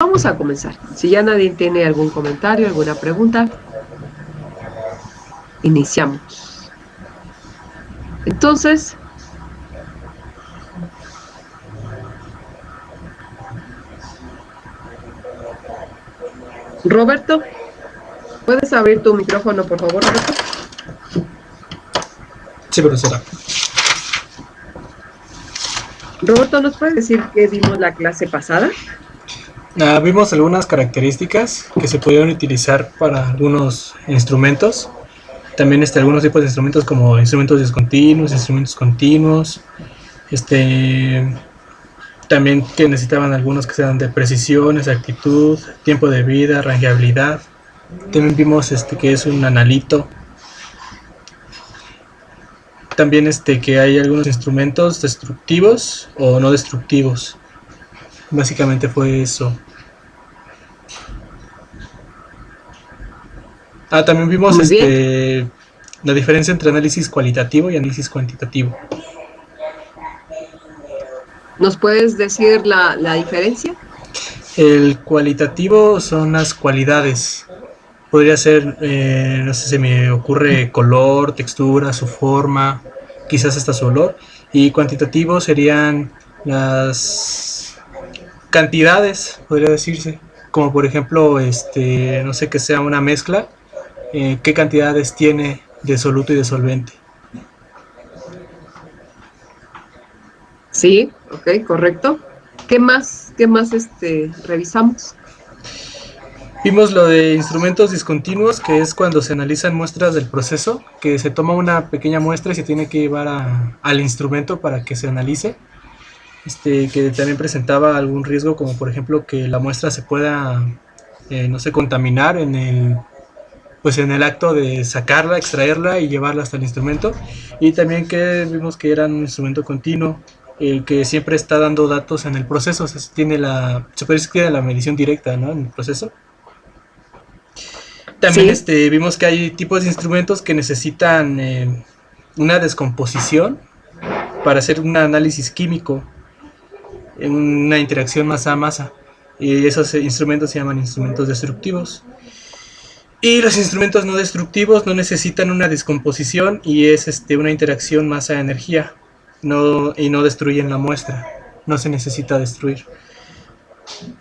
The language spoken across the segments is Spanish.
Vamos a comenzar. Si ya nadie tiene algún comentario, alguna pregunta, iniciamos. Entonces, Roberto, ¿puedes abrir tu micrófono, por favor, Roberto? Sí, profesora. Roberto, ¿nos puedes decir qué vimos la clase pasada? Vimos algunas características que se pudieron utilizar para algunos instrumentos. También algunos tipos de instrumentos como instrumentos discontinuos, instrumentos continuos. También que necesitaban algunos que sean de precisión, exactitud, tiempo de vida, rangeabilidad. También vimos que es un analito. También que hay algunos instrumentos destructivos o no destructivos. Básicamente fue eso. También vimos Muy bien. la diferencia entre análisis cualitativo y análisis cuantitativo. ¿Nos puedes decir la diferencia? El cualitativo son las cualidades. Podría ser, no sé, se me ocurre color, textura, su forma, quizás hasta su olor. Y cuantitativo serían las cantidades, podría decirse. Como por ejemplo, no sé, que sea una mezcla, qué cantidades tiene de soluto y de solvente. Sí, ok, correcto. ¿Qué más revisamos? Vimos lo de instrumentos discontinuos, que es cuando se analizan muestras del proceso, que se toma una pequeña muestra y se tiene que llevar al instrumento para que se analice. Que también presentaba algún riesgo, como por ejemplo que la muestra se pueda, no sé, contaminar pues en el acto de sacarla, extraerla y llevarla hasta el instrumento. Y también que vimos que era un instrumento continuo, que siempre está dando datos en el proceso, o sea, se puede decir que tiene la medición directa, ¿no? En el proceso. También Sí, vimos que hay tipos de instrumentos que necesitan una descomposición para hacer un análisis químico en una interacción masa a masa. Y esos instrumentos se llaman instrumentos destructivos. Y los instrumentos no destructivos no necesitan una descomposición y es una interacción masa-energía. Y no destruyen la muestra. No se necesita destruir.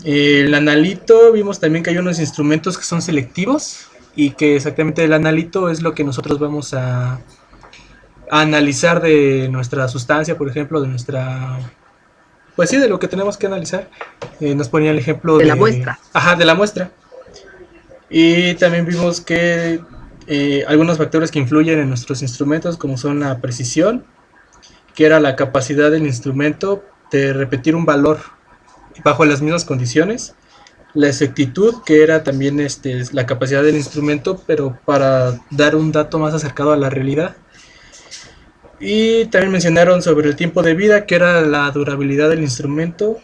El analito, vimos también que hay unos instrumentos que son selectivos y que exactamente el analito es lo que nosotros vamos a analizar de nuestra sustancia, por ejemplo, de nuestra... Pues sí, de lo que tenemos que analizar. Nos ponía el ejemplo de la de... muestra. Ajá, de la muestra. Y también vimos que algunos factores que influyen en nuestros instrumentos, como son la precisión, que era la capacidad del instrumento de repetir un valor bajo las mismas condiciones, la exactitud, que era también la capacidad del instrumento, pero para dar un dato más acercado a la realidad. Y también mencionaron sobre el tiempo de vida, que era la durabilidad del instrumento,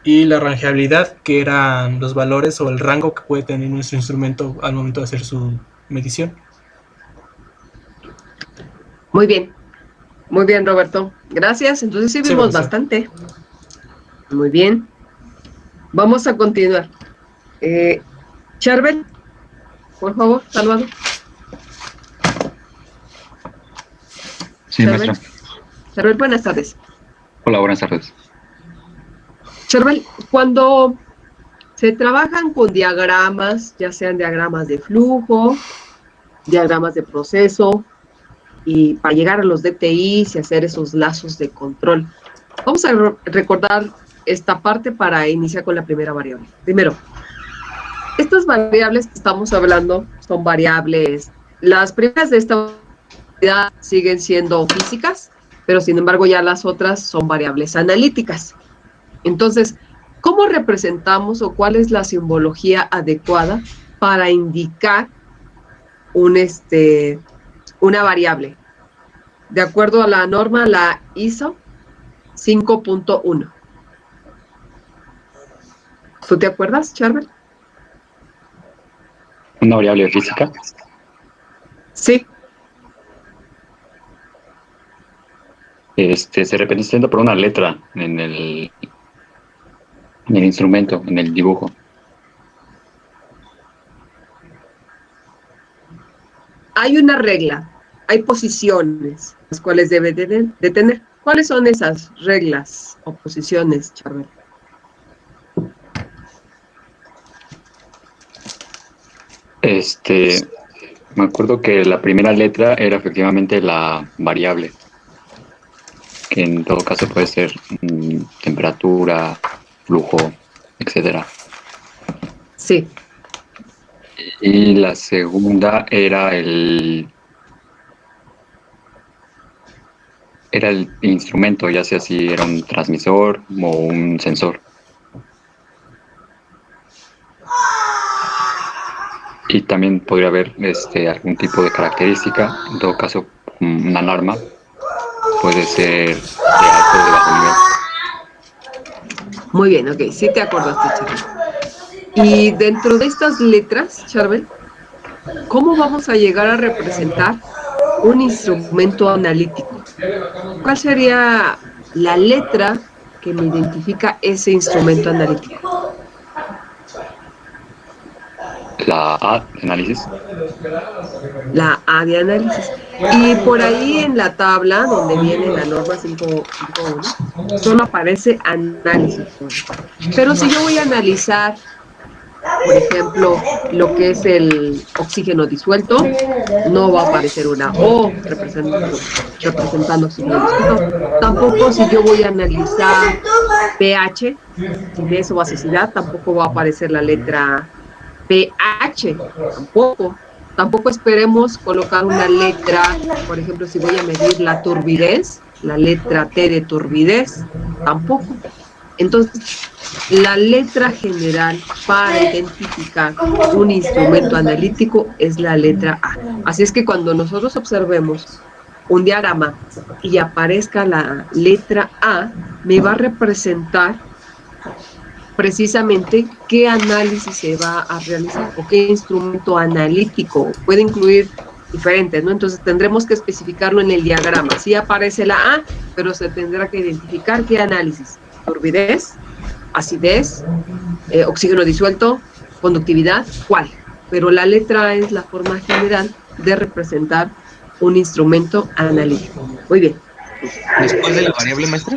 y la rangeabilidad, que eran los valores o el rango que puede tener nuestro instrumento al momento de hacer su medición. Muy bien, Roberto. Gracias. Entonces sí Sí, vimos profesor. bastante. Muy bien. Vamos a continuar. Charbel, por favor, Salvador. Sí, Charbel. maestra. Charbel, buenas tardes. Hola, buenas tardes. Charbel, cuando se trabajan con diagramas, ya sean diagramas de flujo, diagramas de proceso, y para llegar a los DTIs y hacer esos lazos de control, vamos a recordar esta parte para iniciar con la primera variable. Primero, estas variables que estamos hablando son variables, las primeras de esta unidad siguen siendo físicas, pero sin embargo ya las otras son variables analíticas. Entonces, ¿cómo representamos o cuál es la simbología adecuada para indicar un, una variable? De acuerdo a la norma, la ISO 5.1. ¿Tú te acuerdas, Charbel? Una variable física. Sí. Se representa por una letra En el instrumento, en el dibujo. Hay una regla, hay posiciones, las cuales debe de tener. ¿Cuáles son esas reglas o posiciones, Charbel? Me acuerdo que la primera letra era efectivamente la variable, que en todo caso puede ser temperatura, flujo, etcétera. Sí, Y la segunda era el instrumento, ya sea si era un transmisor o un sensor. Y también podría haber algún tipo de característica, en todo caso una alarma, puede ser de alto o de bajo nivel. muy bien, ok, sí te acordaste, Charbel. Y dentro de estas letras, Charbel, ¿cómo vamos a llegar a representar un instrumento analítico? ¿Cuál sería la letra que me identifica ese instrumento analítico? La A, análisis. La A de análisis. Y por ahí en la tabla donde viene la norma 5.1, solo aparece análisis. Pero si yo voy a analizar, por ejemplo, lo que es el oxígeno disuelto, no va a aparecer una O representando oxígeno disuelto. Tampoco si yo voy a analizar pH, acidez o basicidad, tampoco va a aparecer la letra pH, tampoco. Tampoco esperemos colocar una letra, por ejemplo, si voy a medir la turbidez, la letra T de turbidez, tampoco. Entonces, la letra general para identificar un instrumento analítico es la letra A. Así es que cuando nosotros observemos un diagrama y aparezca la letra A, me va a representar precisamente qué análisis se va a realizar o qué instrumento analítico. Puede incluir diferentes, ¿no? Entonces tendremos que especificarlo en el diagrama. Sí aparece la A, pero se tendrá que identificar qué análisis. Turbidez, acidez, oxígeno disuelto, conductividad, ¿cuál? Pero la letra A es la forma general de representar un instrumento analítico. Muy bien. Después de la variable, maestra.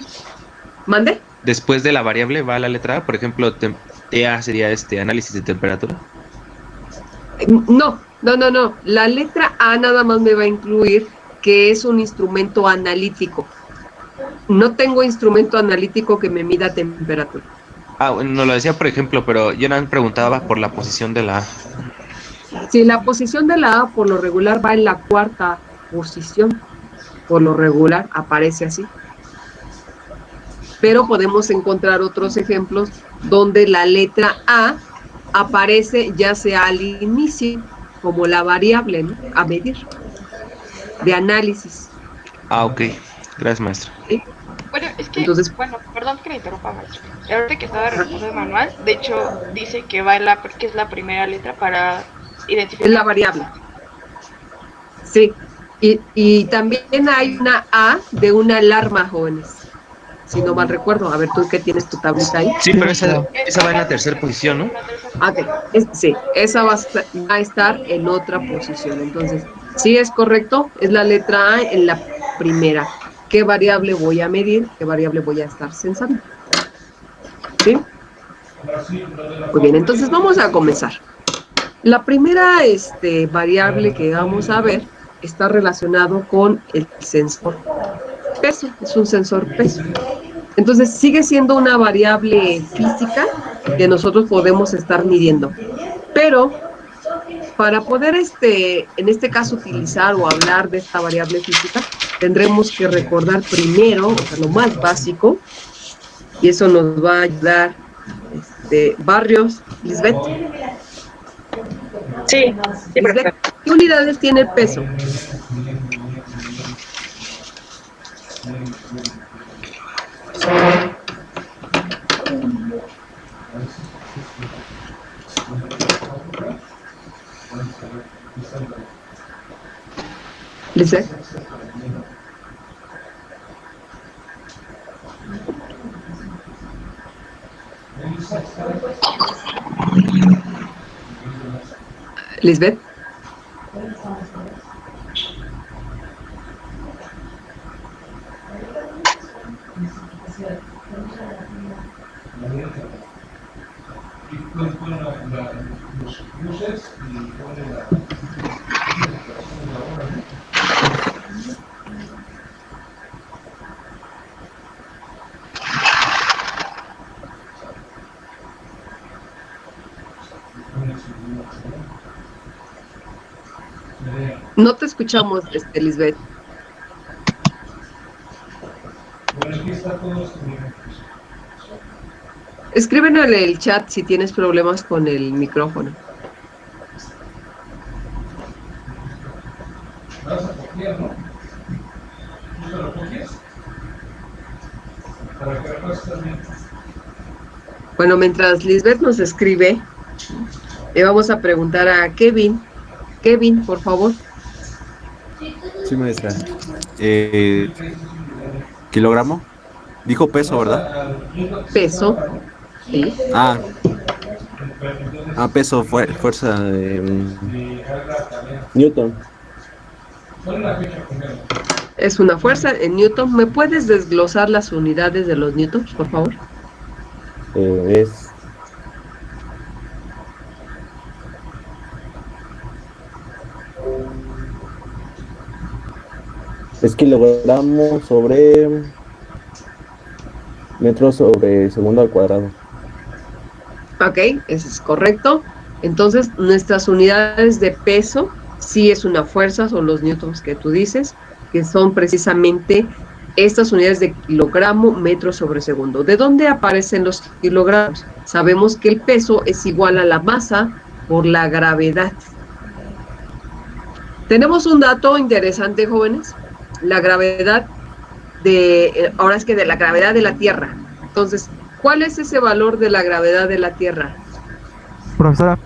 ¿Mande? Después de la variable va la letra A, por ejemplo, TA sería análisis de temperatura. No. La letra A nada más me va a incluir que es un instrumento analítico. No tengo instrumento analítico que me mida temperatura. Ah, bueno, no lo decía por ejemplo, pero yo no me preguntaba por la posición de la A. Si la posición de la A por lo regular va en la cuarta posición, por lo regular aparece así. Pero podemos encontrar otros ejemplos donde la letra A aparece ya sea al inicio, como la variable, ¿no? A medir, de análisis. Ah, ok. Gracias, maestra. ¿Sí? Bueno, es que, Entonces, bueno, perdón que le interrumpa, maestro. Ahorita que estaba revisando el manual, de hecho, dice que va que es la primera letra para identificar. es la variable. Sí. Y también hay una A de una alarma, jóvenes. Si no mal recuerdo. A ver, tú que tienes tu tablita ahí. Sí, pero esa va en la tercera posición, ¿no? Ok, sí, esa va a estar en otra posición. Entonces, sí es correcto, es la letra A en la primera. ¿Qué variable voy a medir? ¿Qué variable voy a estar censando? ¿Sí? Muy bien, entonces vamos a comenzar. La primera variable que vamos a ver está relacionado con el sensor peso, es un sensor peso. Entonces sigue siendo una variable física que nosotros podemos estar midiendo. Pero para poder, en este caso, utilizar o hablar de esta variable física, tendremos que recordar primero, o sea, lo más básico, y eso nos va a ayudar Barrios, Lisbeth. Sí, Lisbeth, ¿qué unidades tiene el peso? Lisbeth. Lisbeth. No te escuchamos, Lisbeth. Escríbenos en el chat si tienes problemas con el micrófono. Bueno, mientras Lisbeth nos escribe, le vamos a preguntar a Kevin. Kevin, por favor. Sí, maestra. ¿Kilogramo? Dijo peso, ¿verdad? Peso. Sí. Peso, fuerza de Newton. Es una fuerza en Newton. ¿Me puedes desglosar las unidades de los newtons, por favor? Es kilogramo sobre metro sobre segundo al cuadrado. Ok, eso es correcto. Entonces, nuestras unidades de peso sí es una fuerza, son los newtons que tú dices, que son precisamente estas unidades de kilogramo, metro sobre segundo. ¿De dónde aparecen los kilogramos? Sabemos que el peso es igual a la masa por la gravedad. Tenemos un dato interesante, jóvenes. La gravedad ahora es que de la gravedad de la Tierra. Entonces, ¿cuál es ese valor de la gravedad de la Tierra? Profesora.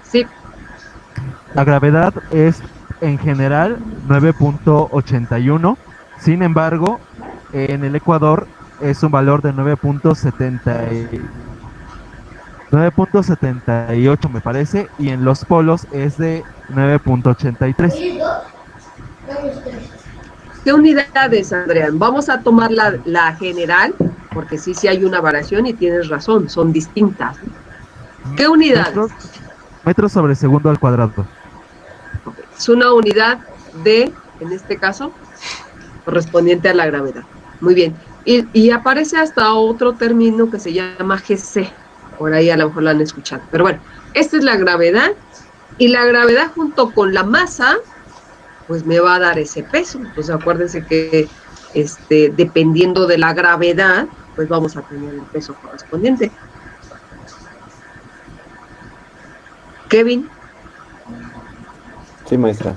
Sí. La gravedad es en general 9.81. Sin embargo, en el Ecuador es un valor de 9.78 me parece, y en los polos es de 9.83. ¿Qué unidades, Adrián? Vamos a tomar la general, porque sí hay una variación y tienes razón, son distintas. ¿Qué unidades? Metros sobre segundo al cuadrado. Es una unidad de, en este caso, correspondiente a la gravedad. Muy bien. Y aparece hasta otro término que se llama GC. Por ahí a lo mejor la han escuchado. Pero bueno, esta es la gravedad. Y la gravedad junto con la masa, pues me va a dar ese peso. Entonces acuérdense que dependiendo de la gravedad, pues vamos a tener el peso correspondiente. Kevin. Sí, maestra.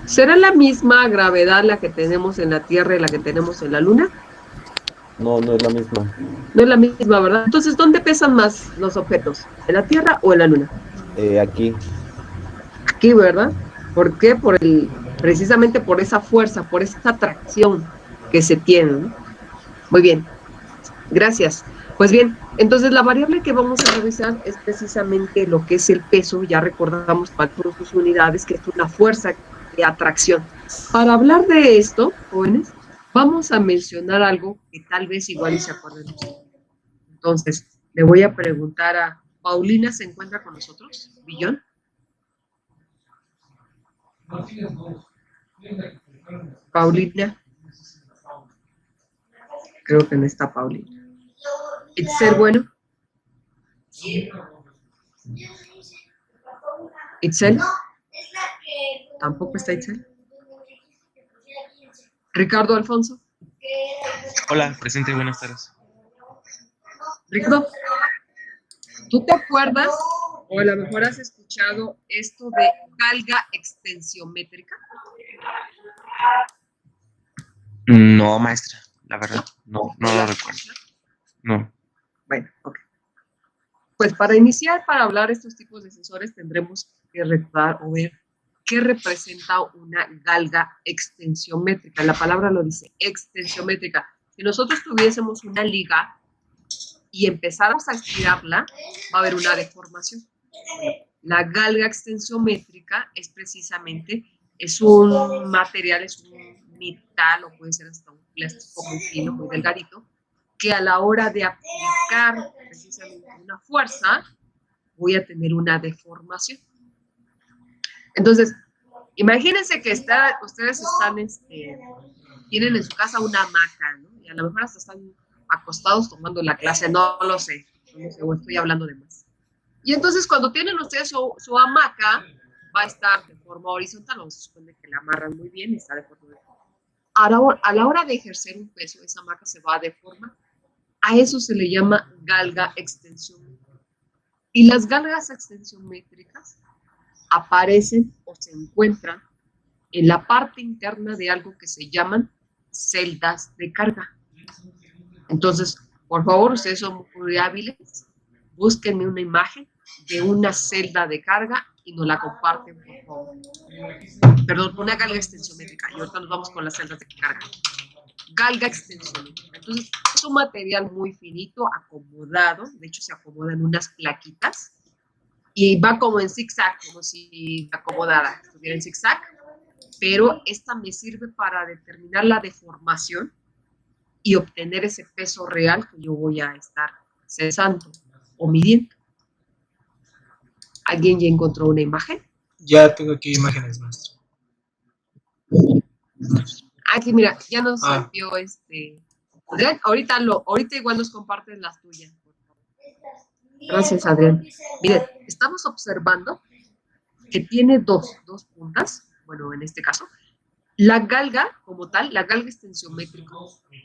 ¿Será la misma gravedad la que tenemos en la Tierra y la que tenemos en la Luna? No, no es la misma. No es la misma, ¿verdad? Entonces, ¿dónde pesan más los objetos? ¿En la Tierra o en la Luna? Aquí. Aquí, ¿verdad? ¿Por qué? Precisamente por esa fuerza, por esa atracción que se tiene, ¿no? Muy bien, gracias. Pues bien, entonces la variable que vamos a revisar es precisamente lo que es el peso. Ya recordamos para todas sus unidades que es una fuerza de atracción. Para hablar de esto, jóvenes, vamos a mencionar algo que tal vez igual y se acuerden ustedes. Entonces, le voy a preguntar a Paulina, ¿se encuentra con nosotros? ¿Billón? Paulina. Creo que no está Paulina. Itzel, bueno. Itzel. Tampoco está Itzel. Ricardo Alfonso. Hola, presente, buenas tardes. Ricardo, ¿tú te acuerdas o a lo mejor has escuchado esto de galga extensiométrica? No, maestra, la verdad, no lo recuerdo. No. Bueno, ok. Pues para iniciar, para hablar de estos tipos de sensores, tendremos que recordar o ver qué representa una galga extensiométrica. La palabra lo dice, extensiométrica. Si nosotros tuviésemos una liga y empezáramos a estirarla, va a haber una deformación. La galga extensiométrica es precisamente, es un material, es un metal o puede ser hasta un plástico muy fino, muy delgadito, que a la hora de aplicar precisamente una fuerza, voy a tener una deformación. Entonces, imagínense que ustedes están, tienen en su casa una hamaca, ¿no? Y a lo mejor hasta están acostados tomando la clase, no lo sé, no sé, o estoy hablando de más. Y entonces cuando tienen ustedes su hamaca, va a estar de forma horizontal, o se supone que la amarran muy bien y está de forma horizontal. A la hora de ejercer un peso, esa hamaca se va a deformar. A eso se le llama galga extensión. Y las galgas extensiométricas aparecen o se encuentran en la parte interna de algo que se llaman celdas de carga. Entonces, por favor, ustedes son muy hábiles, búsquenme una imagen de una celda de carga y nos la comparten, por favor. Perdón, una galga extensiométrica. Y ahorita nos vamos con las celdas de carga. Galga extensiométrica. Entonces, es un material muy finito, acomodado. De hecho, se acomodan unas plaquitas y va como en zigzag, como si acomodada estuviera en zigzag. Pero esta me sirve para determinar la deformación y obtener ese peso real que yo voy a estar cesando o midiendo. ¿Alguien ya encontró una imagen? Ya tengo aquí imágenes, maestro. Aquí, mira, ya nos Ah. envió Adrián, ahorita igual nos compartes las tuyas, por favor. Gracias, Adrián. Miren, estamos observando que tiene dos puntas, bueno, en este caso. La galga, como tal, la galga extensiométrica,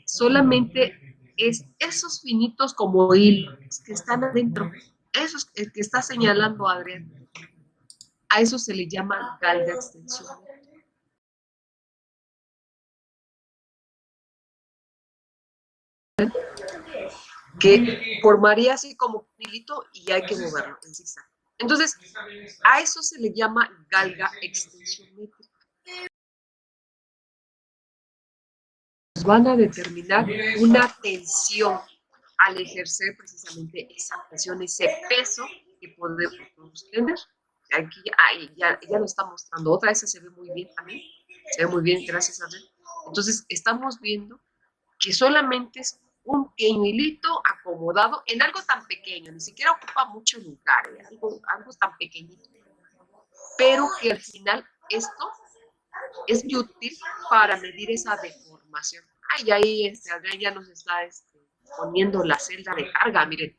solamente es esos finitos como hilos que están adentro, esos que está señalando Adrián. A eso se le llama galga extensión. Que formaría así como un hilito y hay que moverlo en zigzag. Entonces, a eso se le llama galga extensiométrica. Van a determinar una tensión al ejercer precisamente esa presión, ese peso que podemos tener. Aquí ya lo está mostrando. Otra vez se ve muy bien también. Se ve muy bien, gracias a Dios. Entonces, estamos viendo que solamente es un pequeño hilito acomodado en algo tan pequeño, ni siquiera ocupa mucho lugar, algo tan pequeñito, pero que al final esto es muy útil para medir esa deformación. Ay, ahí Adrián ya nos está poniendo la celda de carga, miren.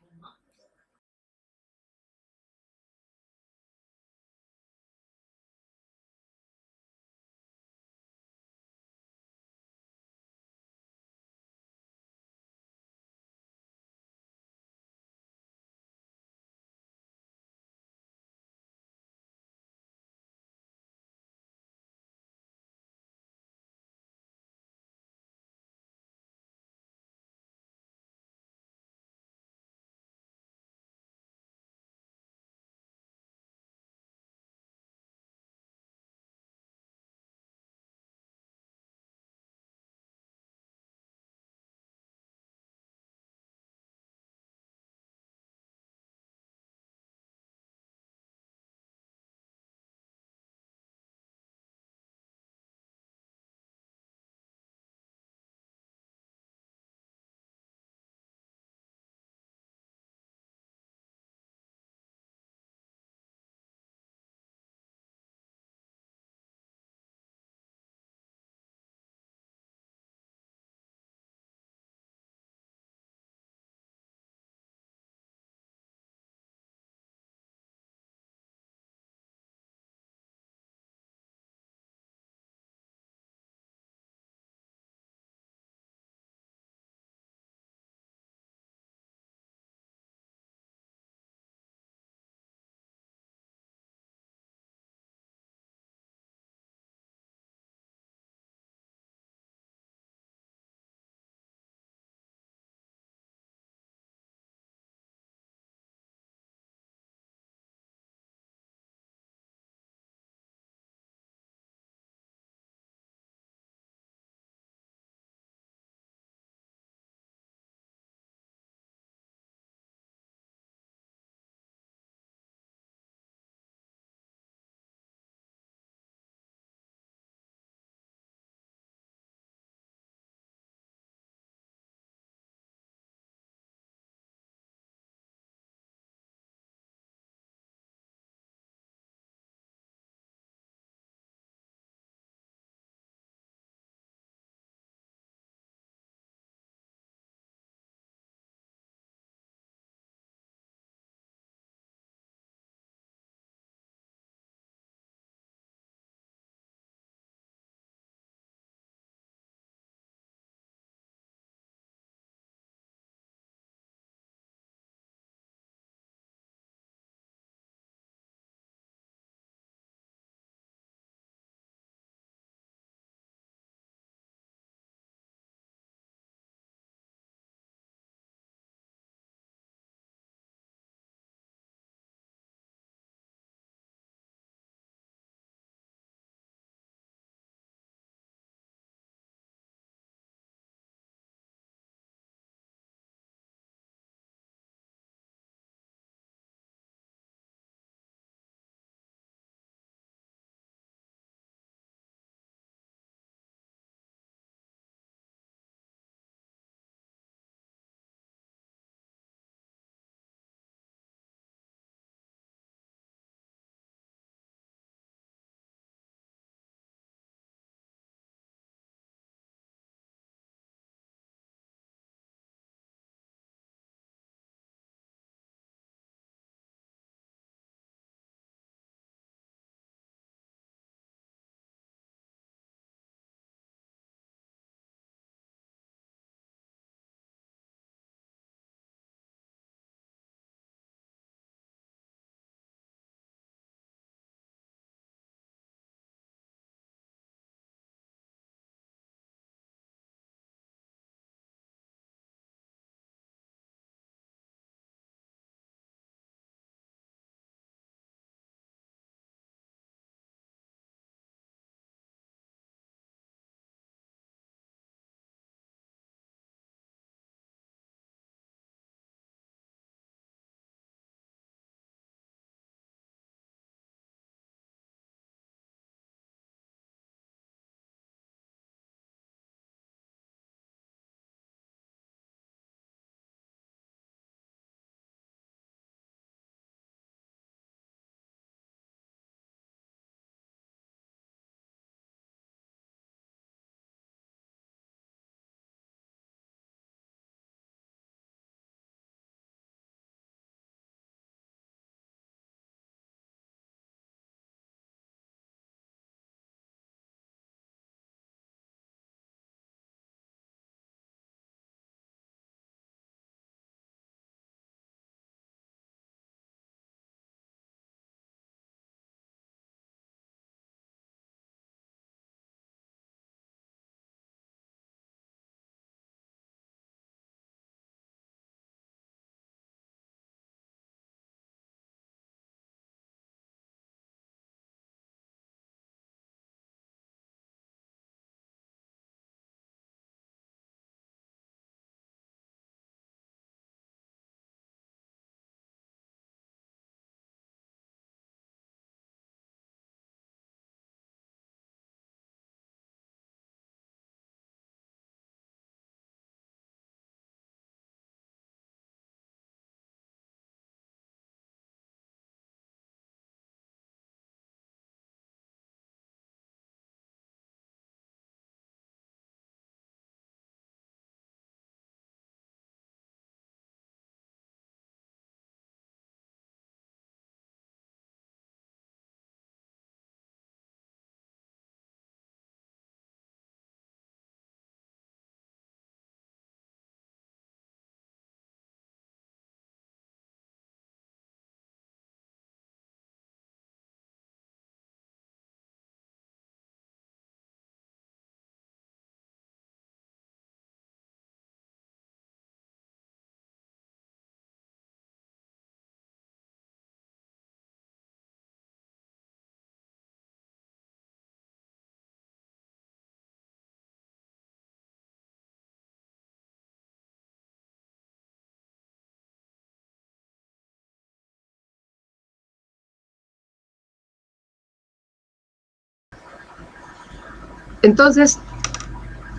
Entonces,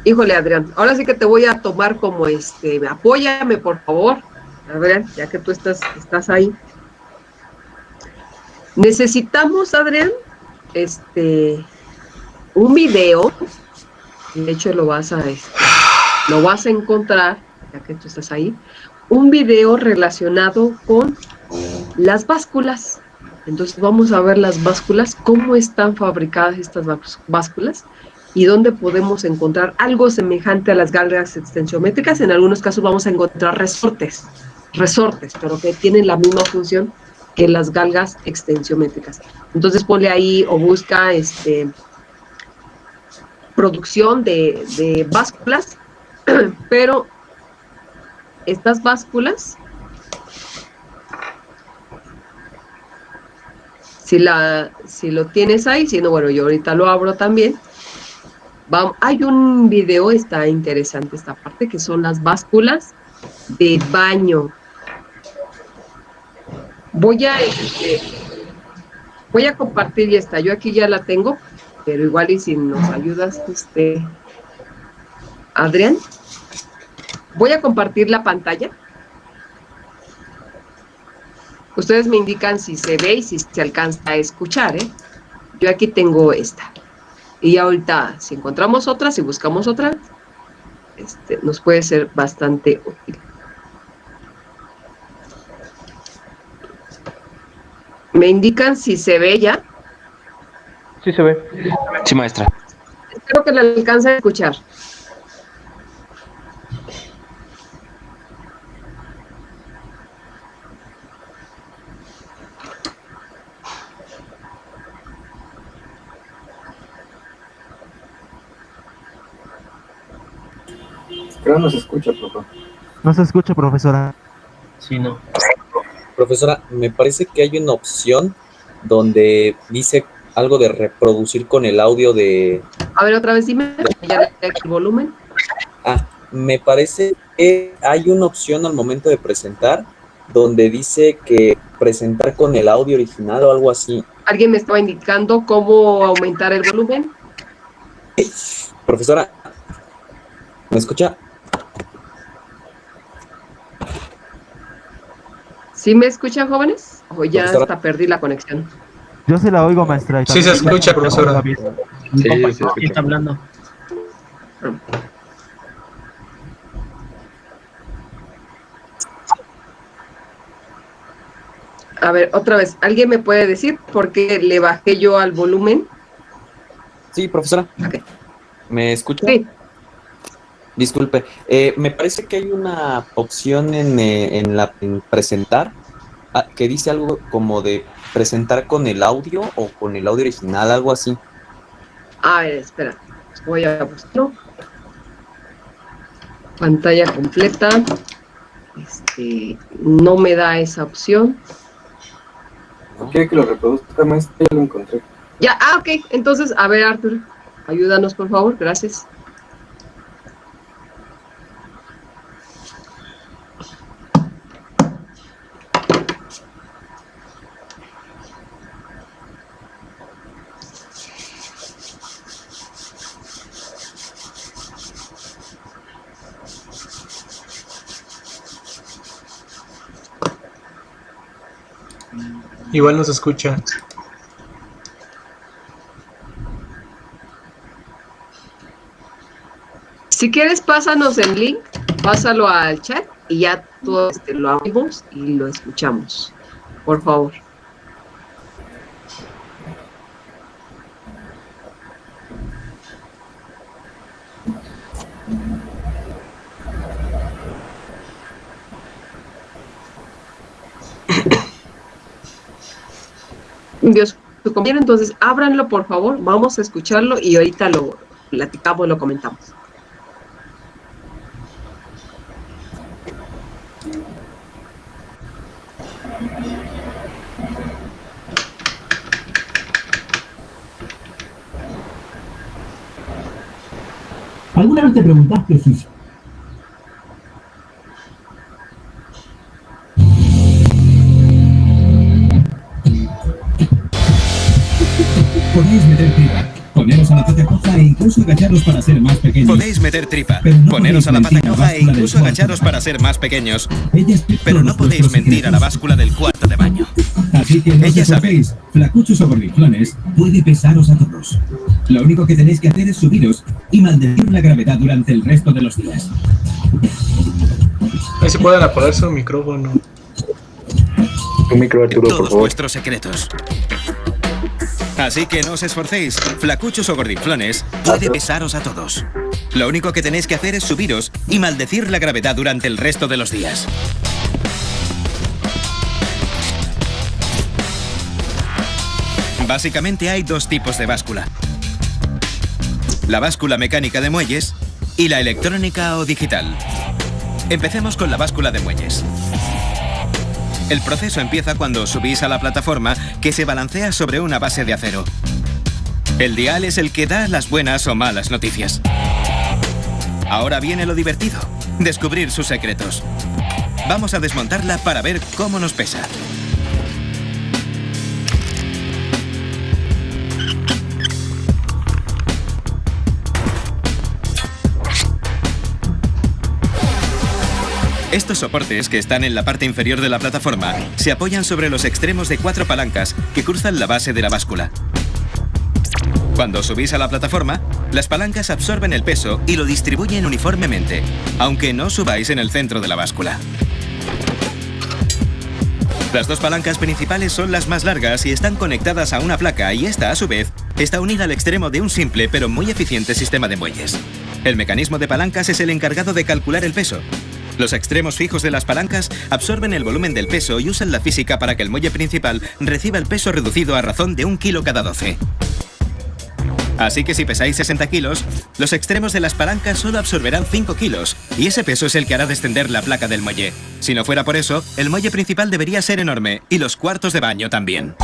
híjole, Adrián, ahora sí que te voy a tomar como apóyame, por favor, Adrián, ya que tú estás ahí. Necesitamos, Adrián, un video, de hecho lo vas a encontrar, ya que tú estás ahí, un video relacionado con las básculas. Entonces vamos a ver las básculas, cómo están fabricadas estas básculas y dónde podemos encontrar algo semejante a las galgas extensiométricas. En algunos casos vamos a encontrar resortes, pero que tienen la misma función que las galgas extensiométricas. Entonces ponle ahí o busca producción de básculas, pero estas básculas, si lo tienes ahí, si no, bueno, yo ahorita lo abro también. Hay un video, está interesante esta parte, que son las básculas de baño. Voy a compartir esta, yo aquí ya la tengo, pero igual y si nos ayudas, Adrián, voy a compartir la pantalla. Ustedes me indican si se ve y si se alcanza a escuchar, ¿eh? Yo aquí tengo esta. Y ahorita, si encontramos otra, si buscamos otra, nos puede ser bastante útil. ¿Me indican si se ve ya? Sí, se ve. Sí, maestra. Espero que la alcance a escuchar. Creo no se escucha, papá. No se escucha, profesora. Sí, no. Profesora, me parece que hay una opción donde dice algo de reproducir con el audio de... A ver, otra vez dime, ya le el volumen. Me parece que hay una opción al momento de presentar donde dice que presentar con el audio original o algo así. ¿Alguien me estaba indicando cómo aumentar el volumen? Profesora, ¿me escucha? ¿Sí me escuchan, jóvenes? O ya Profesora. hasta perdí la conexión. Yo se la oigo, maestra. Sí se escucha, profesora. Sí, se escucha. ¿Quién está hablando? A ver, otra vez, ¿alguien me puede decir por qué le bajé yo al volumen? Sí, profesora. Ok. ¿Me escucha? Sí. Disculpe, me parece que hay una opción en presentar que dice algo como de presentar con el audio o con el audio original, algo así. A ver, espera. Voy a buscarlo. Pantalla completa. No me da esa opción. ¿Quiere que lo reproduzca, maestro? Ya lo encontré. Ya, ok. Entonces, a ver, Arthur, ayúdanos, por favor. Gracias. Igual nos escucha. Si quieres, pásanos el link, pásalo al chat y ya todos lo abrimos y lo escuchamos. Por favor. Dios, tu compañero, entonces ábranlo, por favor, vamos a escucharlo y ahorita lo platicamos, lo comentamos. ¿Alguna vez te preguntaste si podéis meterte Poneros a la pata coja e incluso agacharos para ser más pequeños. Podéis meter tripa, Pero no poneros a la podéis pata mentir a la coja e báscula incluso del agacharos cuarto para ser más pequeños. Ella es Pero todos no podéis vuestros mentir a la secretos. báscula del cuarto de baño. Así que no Ella os sabe. esforcéis. Flacuchos o gordinflones puede pesaros a todos. Lo único que tenéis que hacer es subiros y maldecir la gravedad durante el resto de los días. Ahí se pueden apagar su micrófono. Un micro, Arturo, por Todos favor. vuestros secretos. Así que no os esforcéis, flacuchos o gordinflones, puede pesaros a todos. Lo único que tenéis que hacer es subiros y maldecir la gravedad durante el resto de los días. Básicamente hay dos tipos de báscula. La báscula mecánica de muelles y la electrónica o digital. Empecemos con la báscula de muelles. El proceso empieza cuando subís a la plataforma que se balancea sobre una base de acero. El dial es el que da las buenas o malas noticias. Ahora viene lo divertido, descubrir sus secretos. Vamos a desmontarla para ver cómo nos pesa. Estos soportes que están en la parte inferior de la plataforma se apoyan sobre los extremos de 4 palancas que cruzan la base de la báscula. Cuando subís a la plataforma, las palancas absorben el peso y lo distribuyen uniformemente, aunque no subáis en el centro de la báscula. Las dos palancas principales son las más largas y están conectadas a una placa y esta, a su vez, está unida al extremo de un simple pero muy eficiente sistema de muelles. El mecanismo de palancas es el encargado de calcular el peso. Los extremos fijos de las palancas absorben el volumen del peso y usan la física para que el muelle principal reciba el peso reducido a razón de 1 kilo cada 12. Así que si pesáis 60 kilos, los extremos de las palancas solo absorberán 5 kilos, y ese peso es el que hará descender la placa del muelle. Si no fuera por eso, el muelle principal debería ser enorme, y los cuartos de baño también.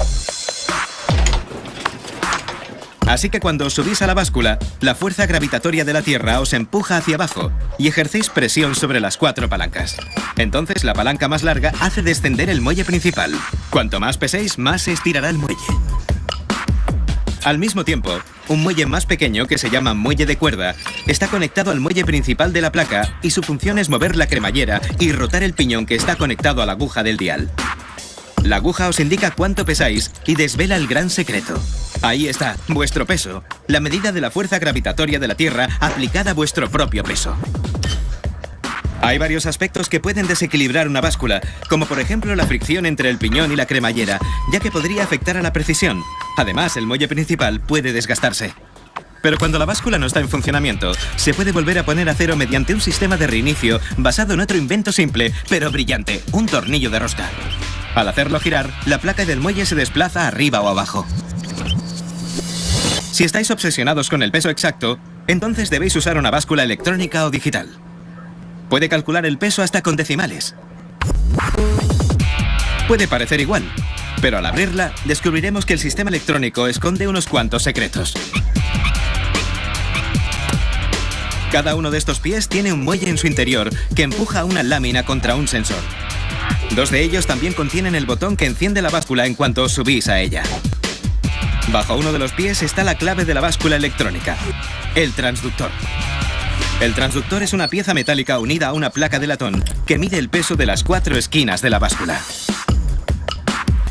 Así que cuando os subís a la báscula, la fuerza gravitatoria de la Tierra os empuja hacia abajo y ejercéis presión sobre las 4 palancas. Entonces la palanca más larga hace descender el muelle principal. Cuanto más peséis, más se estirará el muelle. Al mismo tiempo, un muelle más pequeño, que se llama muelle de cuerda, está conectado al muelle principal de la placa y su función es mover la cremallera y rotar el piñón que está conectado a la aguja del dial. La aguja os indica cuánto pesáis y desvela el gran secreto. Ahí está, vuestro peso, la medida de la fuerza gravitatoria de la Tierra aplicada a vuestro propio peso. Hay varios aspectos que pueden desequilibrar una báscula, como por ejemplo la fricción entre el piñón y la cremallera, ya que podría afectar a la precisión. Además, el muelle principal puede desgastarse. Pero cuando la báscula no está en funcionamiento, se puede volver a poner a cero mediante un sistema de reinicio basado en otro invento simple, pero brillante, un tornillo de rosca. Al hacerlo girar, la placa del muelle se desplaza arriba o abajo. Si estáis obsesionados con el peso exacto, entonces debéis usar una báscula electrónica o digital. Puede calcular el peso hasta con decimales. Puede parecer igual, pero al abrirla, descubriremos que el sistema electrónico esconde unos cuantos secretos. Cada uno de estos pies tiene un muelle en su interior que empuja una lámina contra un sensor. 2 de ellos también contienen el botón que enciende la báscula en cuanto os subís a ella. Bajo uno de los pies está la clave de la báscula electrónica, el transductor. El transductor es una pieza metálica unida a una placa de latón que mide el peso de las 4 esquinas de la báscula.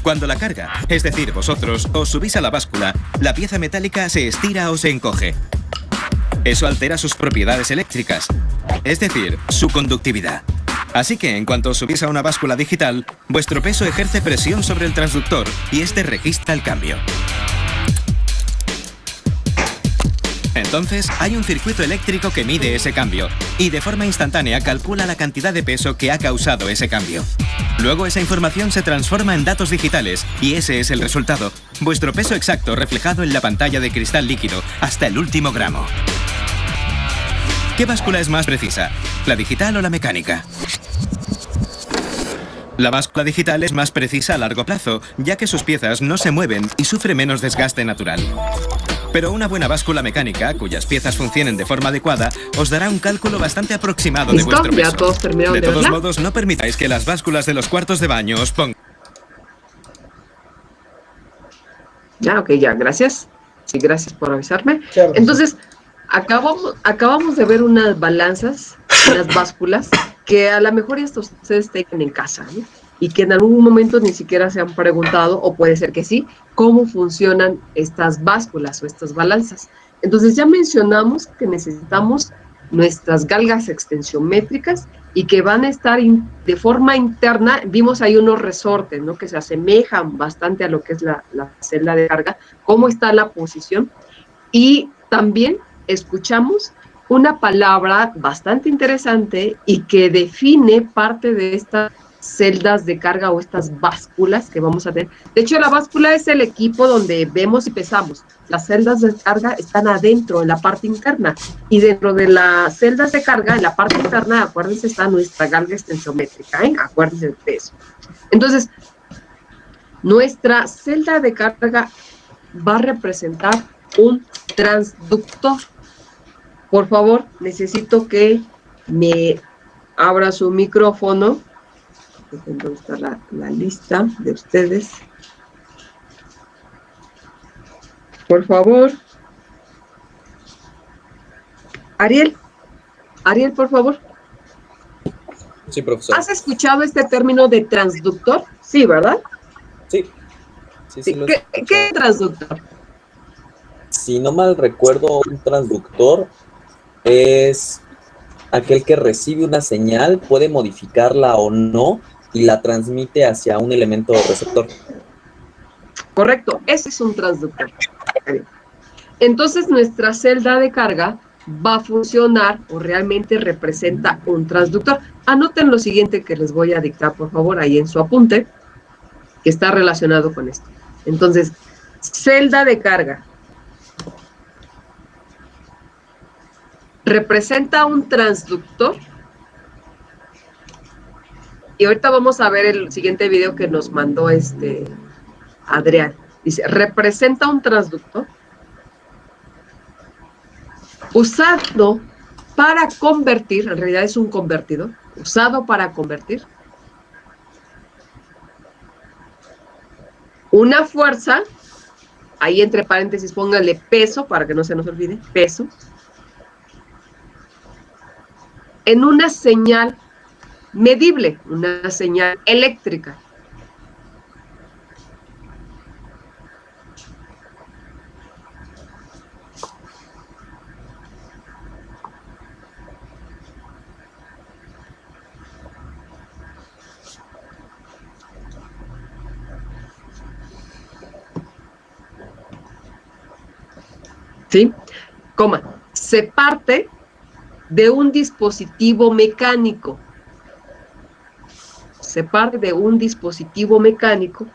Cuando la carga, es decir, vosotros, os subís a la báscula, la pieza metálica se estira o se encoge. Eso altera sus propiedades eléctricas, es decir, su conductividad. Así que en cuanto os subís a una báscula digital, vuestro peso ejerce presión sobre el transductor y este registra el cambio. Entonces, hay un circuito eléctrico que mide ese cambio y de forma instantánea calcula la cantidad de peso que ha causado ese cambio. Luego esa información se transforma en datos digitales y ese es el resultado, vuestro peso exacto reflejado en la pantalla de cristal líquido hasta el último gramo. ¿Qué báscula es más precisa? ¿La digital o la mecánica? La báscula digital es más precisa a largo plazo, ya que sus piezas no se mueven y sufre menos desgaste natural. Pero una buena báscula mecánica, cuyas piezas funcionen de forma adecuada, os dará un cálculo bastante aproximado de vuestro peso. ¿Ya todos terminaron De de todos verla? modos, no permitáis que las básculas de los cuartos de baño os pongan... Ya, ok, ya, gracias. Sí, gracias por avisarme. Claro. Entonces, acabamos de ver unas balanzas, unas básculas, que a lo mejor esto ustedes tengan en casa, ¿no? Y que en algún momento ni siquiera se han preguntado, o puede ser que sí, cómo funcionan estas básculas o estas balanzas. Entonces, ya mencionamos que necesitamos nuestras galgas extensiométricas y que van a estar de forma interna. Vimos ahí unos resortes, ¿no? Que se asemejan bastante a lo que es la celda de carga, cómo está la posición. Y también escuchamos una palabra bastante interesante y que define parte de estas celdas de carga o estas básculas que vamos a tener. De hecho, la báscula es el equipo donde vemos y pesamos. Las celdas de carga están adentro, en la parte interna. Y dentro de las celdas de carga, en la parte interna, acuérdense, está nuestra galga extensiométrica, ¿eh? Acuérdense de eso. Entonces, nuestra celda de carga va a representar un transductor. Por favor, necesito que me abra su micrófono. ¿Dónde está la lista de ustedes? Por favor. Ariel, por favor. Sí, profesor. ¿Has escuchado este término de transductor? Sí, ¿verdad? Sí. Sí, ¿Qué transductor? Si no mal recuerdo, un transductor es aquel que recibe una señal, puede modificarla o no y la transmite hacia un elemento receptor. Correcto, ese es un transductor. Entonces, nuestra celda de carga va a funcionar o realmente representa un transductor. Anoten lo siguiente que les voy a dictar, por favor, ahí en su apunte, que está relacionado con esto. Entonces, celda de carga representa un transductor. Y ahorita vamos a ver el siguiente video que nos mandó Adrián. Dice, representa un transductor usado para convertir, en realidad es un convertidor, usado para convertir una fuerza, ahí entre paréntesis pónganle peso para que no se nos olvide, peso, en una señal medible, una señal eléctrica. ¿Sí? Coma, se parte de un dispositivo mecánico. Se parte de un dispositivo mecánico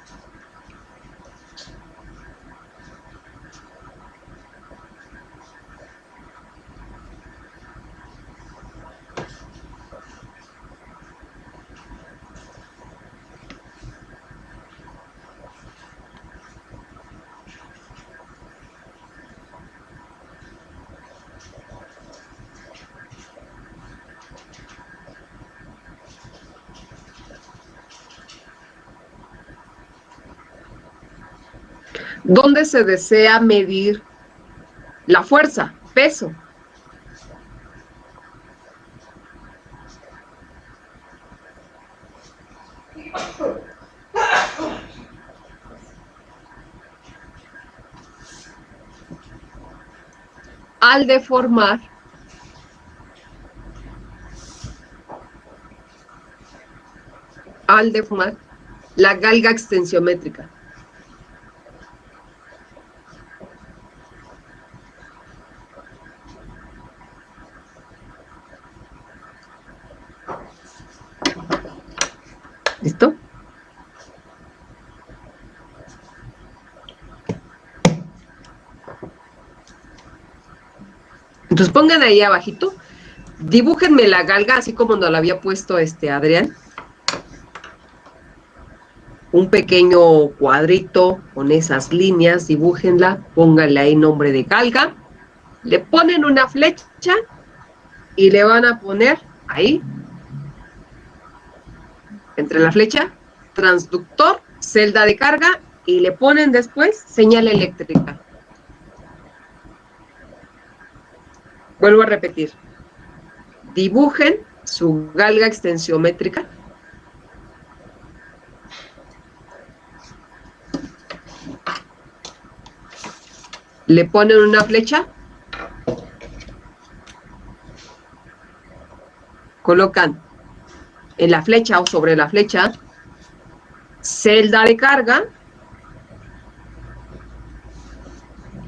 donde se desea medir la fuerza, peso. Al deformar la galga extensiométrica. ¿Listo? Entonces pongan ahí abajito, dibújenme la galga, así como nos la había puesto Adrián. Un pequeño cuadrito con esas líneas, dibújenla, pónganle ahí nombre de galga, le ponen una flecha y le van a poner ahí, entre la flecha, transductor, celda de carga, y le ponen después señal eléctrica. Vuelvo a repetir. Dibujen su galga extensiométrica. Le ponen una flecha. Colocan en la flecha o sobre la flecha celda de carga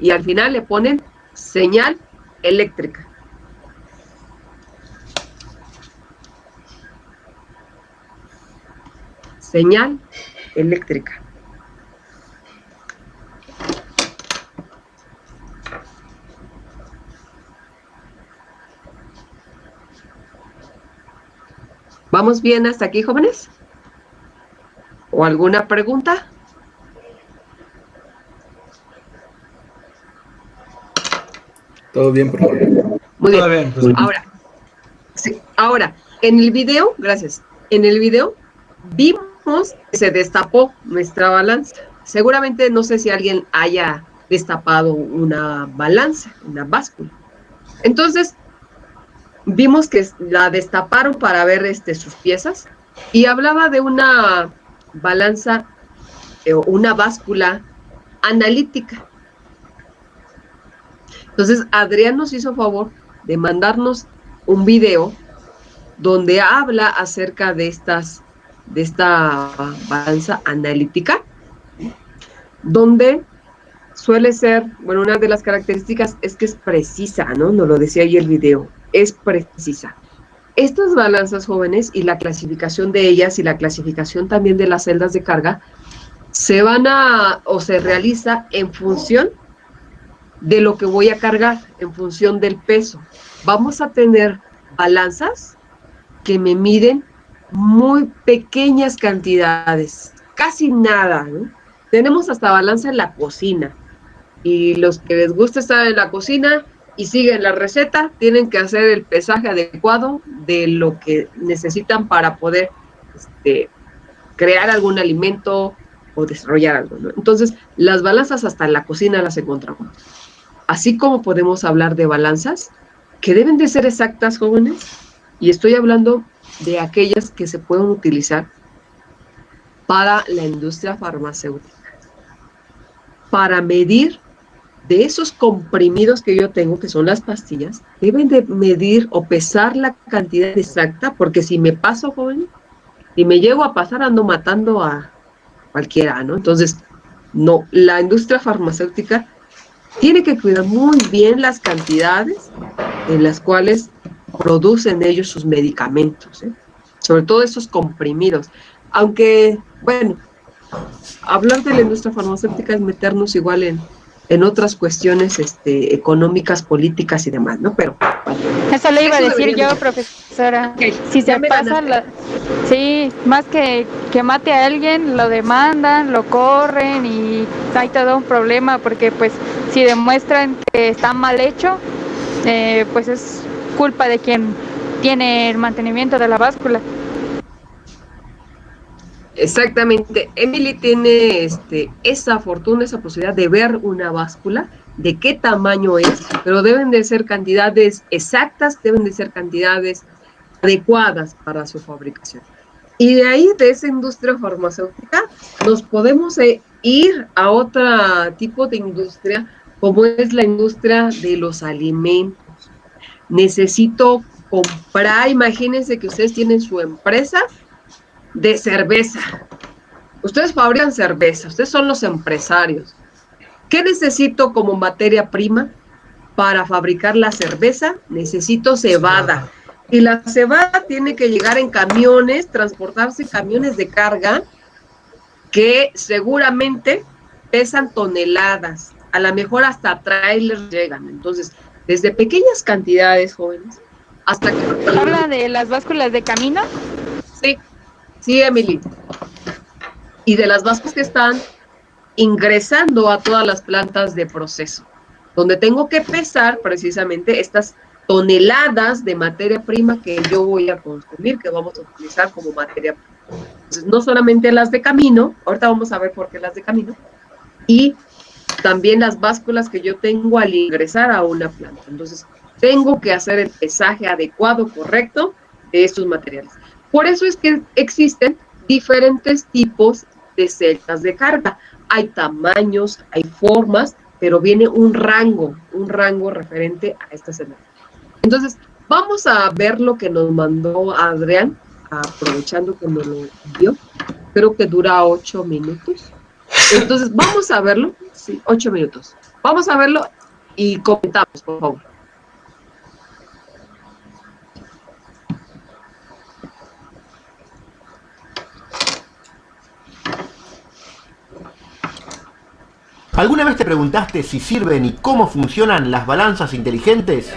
y al final le ponen señal eléctrica. Señal eléctrica. ¿Vamos bien hasta aquí, jóvenes? ¿O alguna pregunta? Todo bien, por favor. Muy bien. Todo bien, pues. Ahora, en el video, gracias. En el video vimos que se destapó nuestra balanza. Seguramente no sé si alguien haya destapado una balanza, una báscula. Entonces, vimos que la destaparon para ver sus piezas y hablaba de una balanza, una báscula analítica. Entonces, Adrián nos hizo favor de mandarnos un video donde habla acerca de esta balanza analítica, donde suele ser, bueno, una de las características es que es precisa, ¿no? Nos lo decía ahí el video, es precisa. Estas balanzas, jóvenes, y la clasificación de ellas y la clasificación también de las celdas de carga se realiza en función de lo que voy a cargar, en función del peso. Vamos a tener balanzas que me miden muy pequeñas cantidades, casi nada, ¿no? Tenemos hasta balanza en la cocina, y los que les gusta estar en la cocina y siguen la receta, tienen que hacer el pesaje adecuado de lo que necesitan para poder crear algún alimento o desarrollar algo, ¿no? Entonces, las balanzas hasta en la cocina las encontramos. Así como podemos hablar de balanzas que deben de ser exactas, jóvenes, y estoy hablando de aquellas que se pueden utilizar para la industria farmacéutica, para medir de esos comprimidos que yo tengo, que son las pastillas, deben de medir o pesar la cantidad exacta, porque si me paso, joven, y me llego a pasar, ando matando a cualquiera, ¿no? Entonces, no, la industria farmacéutica tiene que cuidar muy bien las cantidades en las cuales producen ellos sus medicamentos, ¿eh? Sobre todo esos comprimidos. Aunque, bueno, hablar de la industria farmacéutica es meternos igual en otras cuestiones económicas, políticas y demás, ¿no? Pero eso le iba a decir yo, profesora. Okay, si se pasa, sí, más que mate a alguien, lo demandan, lo corren y hay todo un problema porque pues si demuestran que está mal hecho, pues es culpa de quien tiene el mantenimiento de la báscula. Exactamente. Emily tiene esa fortuna, esa posibilidad de ver una báscula, de qué tamaño es, pero deben de ser cantidades exactas, deben de ser cantidades adecuadas para su fabricación. Y de ahí, de esa industria farmacéutica, nos podemos ir a otro tipo de industria, como es la industria de los alimentos. Necesito comprar, imagínense que ustedes tienen su empresa de cerveza. Ustedes fabrican cerveza, ustedes son los empresarios. ¿Qué necesito como materia prima para fabricar la cerveza? Necesito cebada. Y la cebada tiene que llegar en camiones, transportarse en camiones de carga que seguramente pesan toneladas. A lo mejor hasta trailers llegan. Entonces, desde pequeñas cantidades, jóvenes, hasta que... ¿Habla de las básculas de camino? Sí. Sí, Emily. Y de las básculas que están ingresando a todas las plantas de proceso, donde tengo que pesar precisamente estas toneladas de materia prima que yo voy a consumir, que vamos a utilizar como materia prima. Entonces, no solamente las de camino, ahorita vamos a ver por qué las de camino, y también las básculas que yo tengo al ingresar a una planta. Entonces, tengo que hacer el pesaje adecuado, correcto, de estos materiales. Por eso es que existen diferentes tipos de celdas de carga. Hay tamaños, hay formas, pero viene un rango referente a esta celda. Entonces, vamos a ver lo que nos mandó Adrián, aprovechando que me lo envió. Creo que dura 8 minutos. Entonces, vamos a verlo. Sí, 8 minutos. Vamos a verlo y comentamos, por favor. ¿Alguna vez te preguntaste si sirven y cómo funcionan las balanzas inteligentes?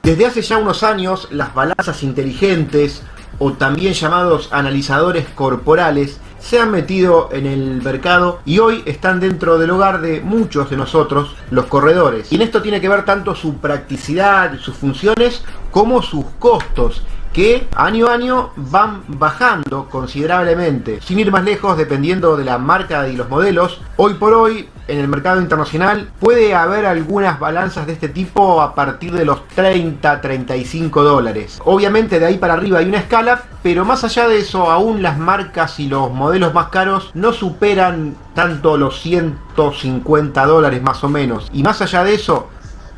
Desde hace ya unos años, las balanzas inteligentes, o también llamados analizadores corporales, se han metido en el mercado y hoy están dentro del hogar de muchos de nosotros, los corredores. Y en esto tiene que ver tanto su practicidad, sus funciones, como sus costos, que año a año van bajando considerablemente. Sin ir más lejos, dependiendo de la marca y los modelos, hoy por hoy en el mercado internacional puede haber algunas balanzas de este tipo a partir de los 30, 35 dólares. Obviamente de ahí para arriba hay una escala, pero más allá de eso, aún las marcas y los modelos más caros no superan tanto los 150 dólares más o menos. Y más allá de eso,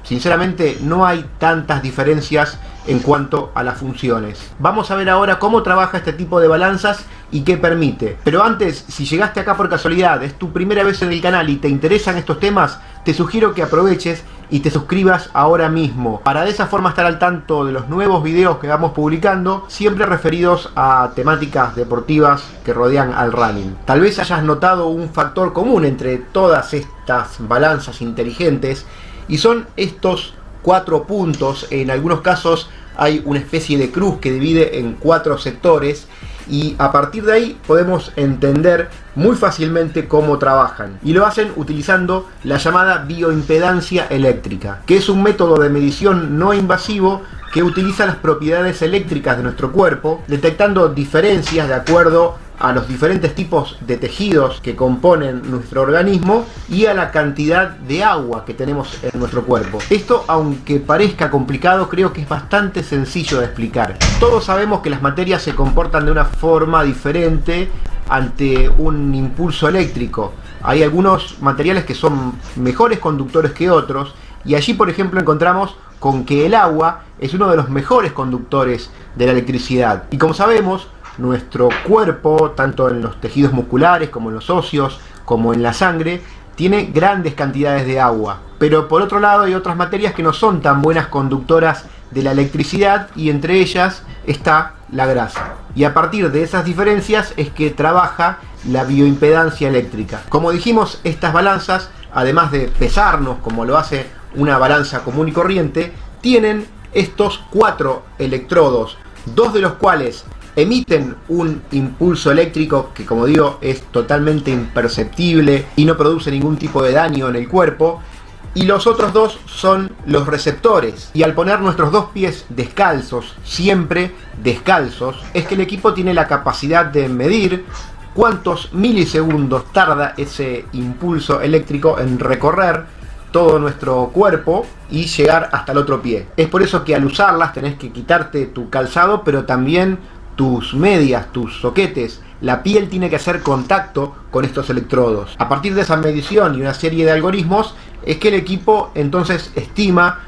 sinceramente no hay tantas diferencias en cuanto a las funciones. Vamos a ver ahora cómo trabaja este tipo de balanzas y qué permite. Pero antes, si llegaste acá por casualidad, es tu primera vez en el canal y te interesan estos temas, te sugiero que aproveches y te suscribas ahora mismo, para de esa forma estar al tanto de los nuevos videos que vamos publicando, siempre referidos a temáticas deportivas que rodean al running. Tal vez hayas notado un factor común entre todas estas balanzas inteligentes, y son estos 4 puntos. En algunos casos hay una especie de cruz que divide en 4 sectores, y a partir de ahí podemos entender muy fácilmente cómo trabajan. Y lo hacen utilizando la llamada bioimpedancia eléctrica, que es un método de medición no invasivo que utiliza las propiedades eléctricas de nuestro cuerpo, detectando diferencias de acuerdo a los diferentes tipos de tejidos que componen nuestro organismo y a la cantidad de agua que tenemos en nuestro cuerpo. Esto, aunque parezca complicado, creo que es bastante sencillo de explicar. Todos sabemos que las materias se comportan de una forma diferente ante un impulso eléctrico. Hay algunos materiales que son mejores conductores que otros, y allí, por ejemplo, encontramos con que el agua es uno de los mejores conductores de la electricidad. Y como sabemos, nuestro cuerpo, tanto en los tejidos musculares como en los óseos, como en la sangre, tiene grandes cantidades de agua. Pero por otro lado hay otras materias que no son tan buenas conductoras de la electricidad, y entre ellas está la grasa. Y a partir de esas diferencias es que trabaja la bioimpedancia eléctrica. Como dijimos, estas balanzas, además de pesarnos como lo hace una balanza común y corriente, tienen estos 4 electrodos, 2 de los cuales emiten un impulso eléctrico que, como digo, es totalmente imperceptible y no produce ningún tipo de daño en el cuerpo, y los otros 2 son los receptores. Y al poner nuestros 2 pies descalzos, siempre descalzos, es que el equipo tiene la capacidad de medir cuántos milisegundos tarda ese impulso eléctrico en recorrer todo nuestro cuerpo y llegar hasta el otro pie. Es por eso que al usarlas tenés que quitarte tu calzado, pero también tus medias, tus soquetes. La piel tiene que hacer contacto con estos electrodos. A partir de esa medición y una serie de algoritmos es que el equipo entonces estima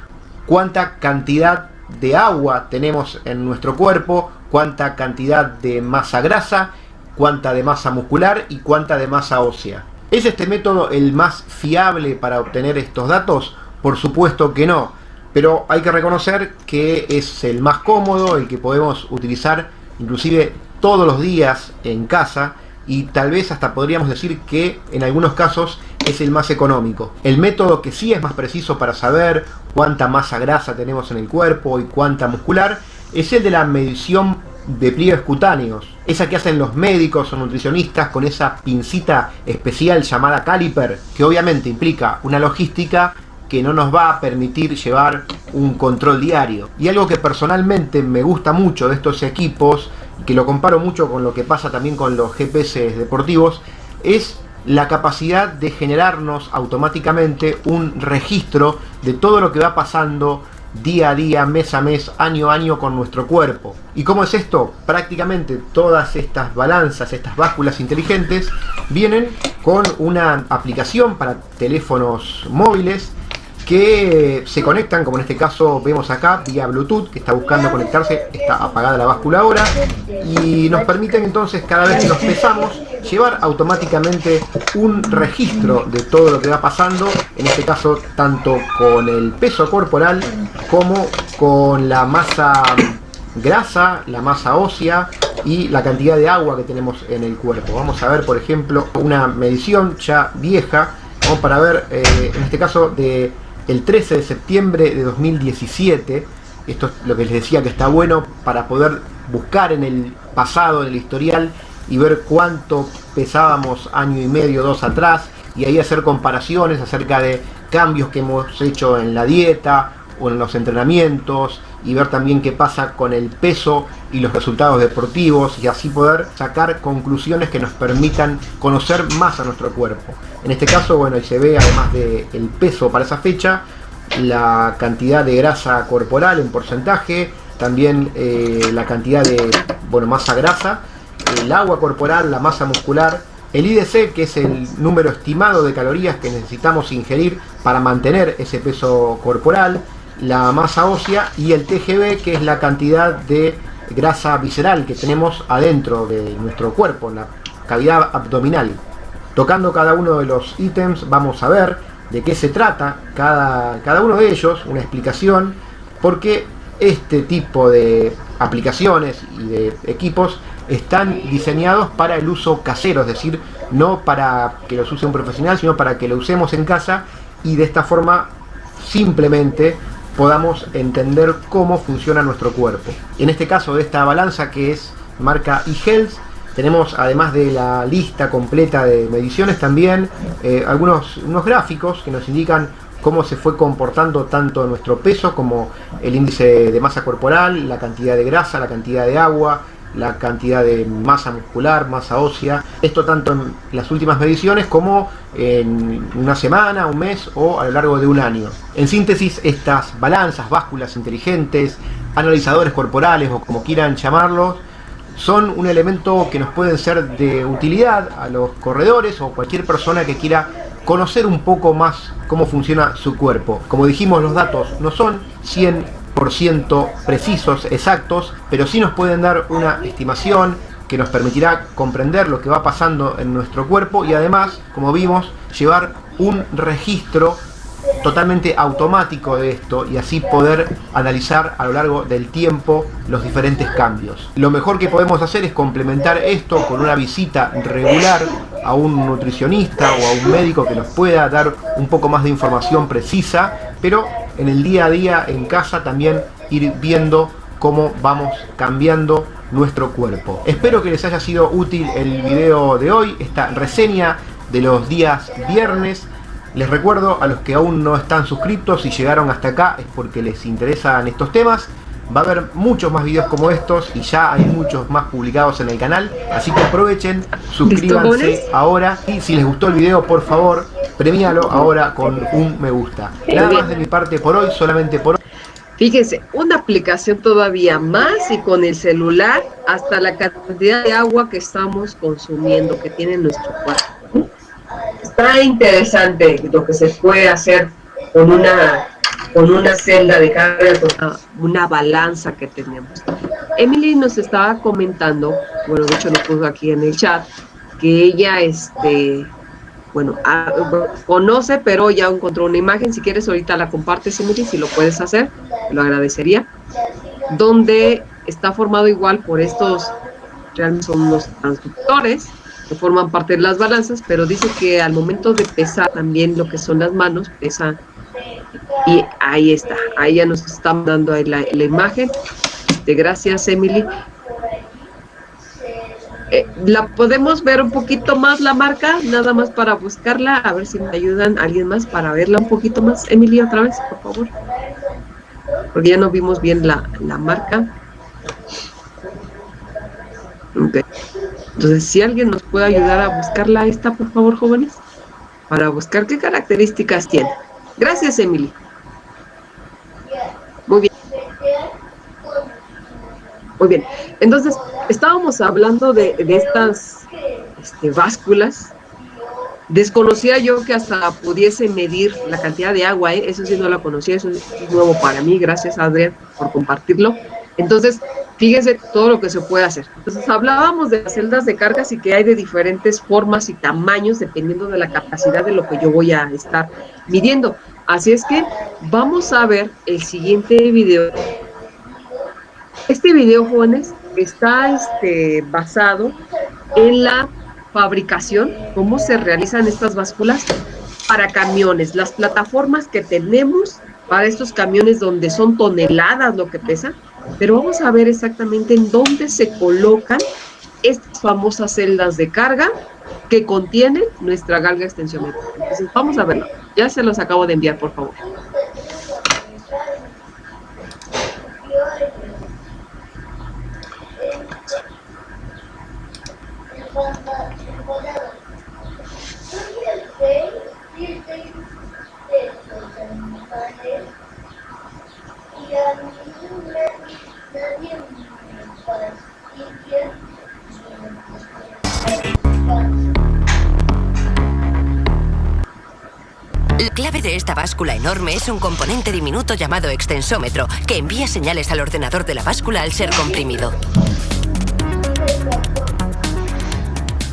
cuánta cantidad de agua tenemos en nuestro cuerpo, cuánta cantidad de masa grasa, cuánta de masa muscular y cuánta de masa ósea. ¿Es este método el más fiable para obtener estos datos? Por supuesto que no, pero hay que reconocer que es el más cómodo, el que podemos utilizar inclusive todos los días en casa, y tal vez hasta podríamos decir que en algunos casos es el más económico. El método que sí es más preciso para saber cuánta masa grasa tenemos en el cuerpo y cuánta muscular es el de la medición de pliegues cutáneos, esa que hacen los médicos o nutricionistas con esa pincita especial llamada caliper, que obviamente implica una logística que no nos va a permitir llevar un control diario. Y algo que personalmente me gusta mucho de estos equipos que lo comparo mucho con lo que pasa también con los GPS deportivos, es la capacidad de generarnos automáticamente un registro de todo lo que va pasando día a día, mes a mes, año a año con nuestro cuerpo. ¿Y cómo es esto? Prácticamente todas estas balanzas, estas básculas inteligentes, vienen con una aplicación para teléfonos móviles que se conectan, como en este caso vemos acá, vía Bluetooth, que está buscando conectarse, está apagada la báscula ahora, y nos permiten entonces, cada vez que nos pesamos, llevar automáticamente un registro de todo lo que va pasando, en este caso tanto con el peso corporal como con la masa grasa, la masa ósea y la cantidad de agua que tenemos en el cuerpo. Vamos a ver, por ejemplo, una medición ya vieja, vamos para ver, en este caso de el 13 de septiembre de 2017, esto es lo que les decía que está bueno para poder buscar en el pasado, en el historial, y ver cuánto pesábamos año y medio, 2 atrás, y ahí hacer comparaciones acerca de cambios que hemos hecho en la dieta o en los entrenamientos, y ver también qué pasa con el peso y los resultados deportivos, y así poder sacar conclusiones que nos permitan conocer más a nuestro cuerpo. En este caso, bueno, ahí se ve, además del peso para esa fecha, la cantidad de grasa corporal en porcentaje, también la cantidad de masa grasa, el agua corporal, la masa muscular, el IDC, que es el número estimado de calorías que necesitamos ingerir para mantener ese peso corporal, la masa ósea, y el TGV, que es la cantidad de grasa visceral que tenemos adentro de nuestro cuerpo, en la cavidad abdominal. Tocando cada uno de los ítems vamos a ver de qué se trata cada uno de ellos, una explicación, porque este tipo de aplicaciones y de equipos están diseñados para el uso casero, es decir, no para que los use un profesional, sino para que lo usemos en casa, y de esta forma simplemente podamos entender cómo funciona nuestro cuerpo. En este caso de esta balanza, que es marca eHealth, tenemos, además de la lista completa de mediciones, también unos gráficos que nos indican cómo se fue comportando tanto nuestro peso como el índice de masa corporal, la cantidad de grasa, la cantidad de agua, la cantidad de masa muscular, masa ósea. Esto tanto en las últimas mediciones como en una semana, un mes o a lo largo de un año. En síntesis, estas balanzas, básculas inteligentes, analizadores corporales o como quieran llamarlos, son un elemento que nos pueden ser de utilidad a los corredores o cualquier persona que quiera conocer un poco más cómo funciona su cuerpo. Como dijimos, los datos no son 100% precisos, exactos, pero sí nos pueden dar una estimación que nos permitirá comprender lo que va pasando en nuestro cuerpo, y además, como vimos, llevar un registro totalmente automático de esto, y así poder analizar a lo largo del tiempo los diferentes cambios. Lo mejor que podemos hacer es complementar esto con una visita regular a un nutricionista o a un médico que nos pueda dar un poco más de información precisa, pero en el día a día en casa también ir viendo cómo vamos cambiando nuestro cuerpo. Espero que les haya sido útil el video de hoy, esta reseña de los días viernes. Les recuerdo a los que aún no están suscritos y llegaron hasta acá es porque les interesan estos temas. Va a haber muchos más videos como estos y ya hay muchos más publicados en el canal, así que aprovechen, suscríbanse ahora, y si les gustó el video, por favor, premialo ahora con un me gusta. Nada más de mi parte por hoy, solamente por hoy. Fíjense, una aplicación todavía más, y con el celular hasta la cantidad de agua que estamos consumiendo, que tiene nuestro cuerpo. Está interesante lo que se puede hacer con una celda de carga, con una balanza que tenemos. Emily nos estaba comentando, bueno, de hecho lo puso aquí en el chat, que ella conoce, pero ya encontró una imagen. Si quieres ahorita la compartes, Emily, si lo puedes hacer, lo agradecería, donde está formado igual por estos, realmente son unos transductores que forman parte de las balanzas, pero dice que al momento de pesar también lo que son las manos, pesa, y ahí está, ahí ya nos está dando ahí la imagen. Gracias, Emily. La podemos ver un poquito más la marca, nada más para buscarla, a ver si me ayudan alguien más para verla un poquito más. Emily, otra vez, por favor, porque ya no vimos bien la marca. Ok. Entonces, si alguien nos puede ayudar a buscarla esta, por favor, jóvenes, para buscar qué características tiene. Gracias, Emily. Muy bien. Muy bien. Entonces, estábamos hablando de estas básculas. Desconocía yo que hasta pudiese medir la cantidad de agua, ¿eh? Eso sí no la conocía, eso es nuevo para mí. Gracias, Adrián, por compartirlo. Entonces, fíjense todo lo que se puede hacer. Entonces, hablábamos de las celdas de cargas y que hay de diferentes formas y tamaños dependiendo de la capacidad de lo que yo voy a estar midiendo. Así es que vamos a ver el siguiente video. Este video, jóvenes, está basado en la fabricación, cómo se realizan estas básculas para camiones, las plataformas que tenemos para estos camiones donde son toneladas lo que pesan, pero vamos a ver exactamente en dónde se colocan estas famosas celdas de carga que contienen nuestra galga extensiómetro. Entonces vamos a verlo, ya se los acabo de enviar, por favor. La clave de esta báscula enorme es un componente diminuto llamado extensómetro, que envía señales al ordenador de la báscula al ser comprimido.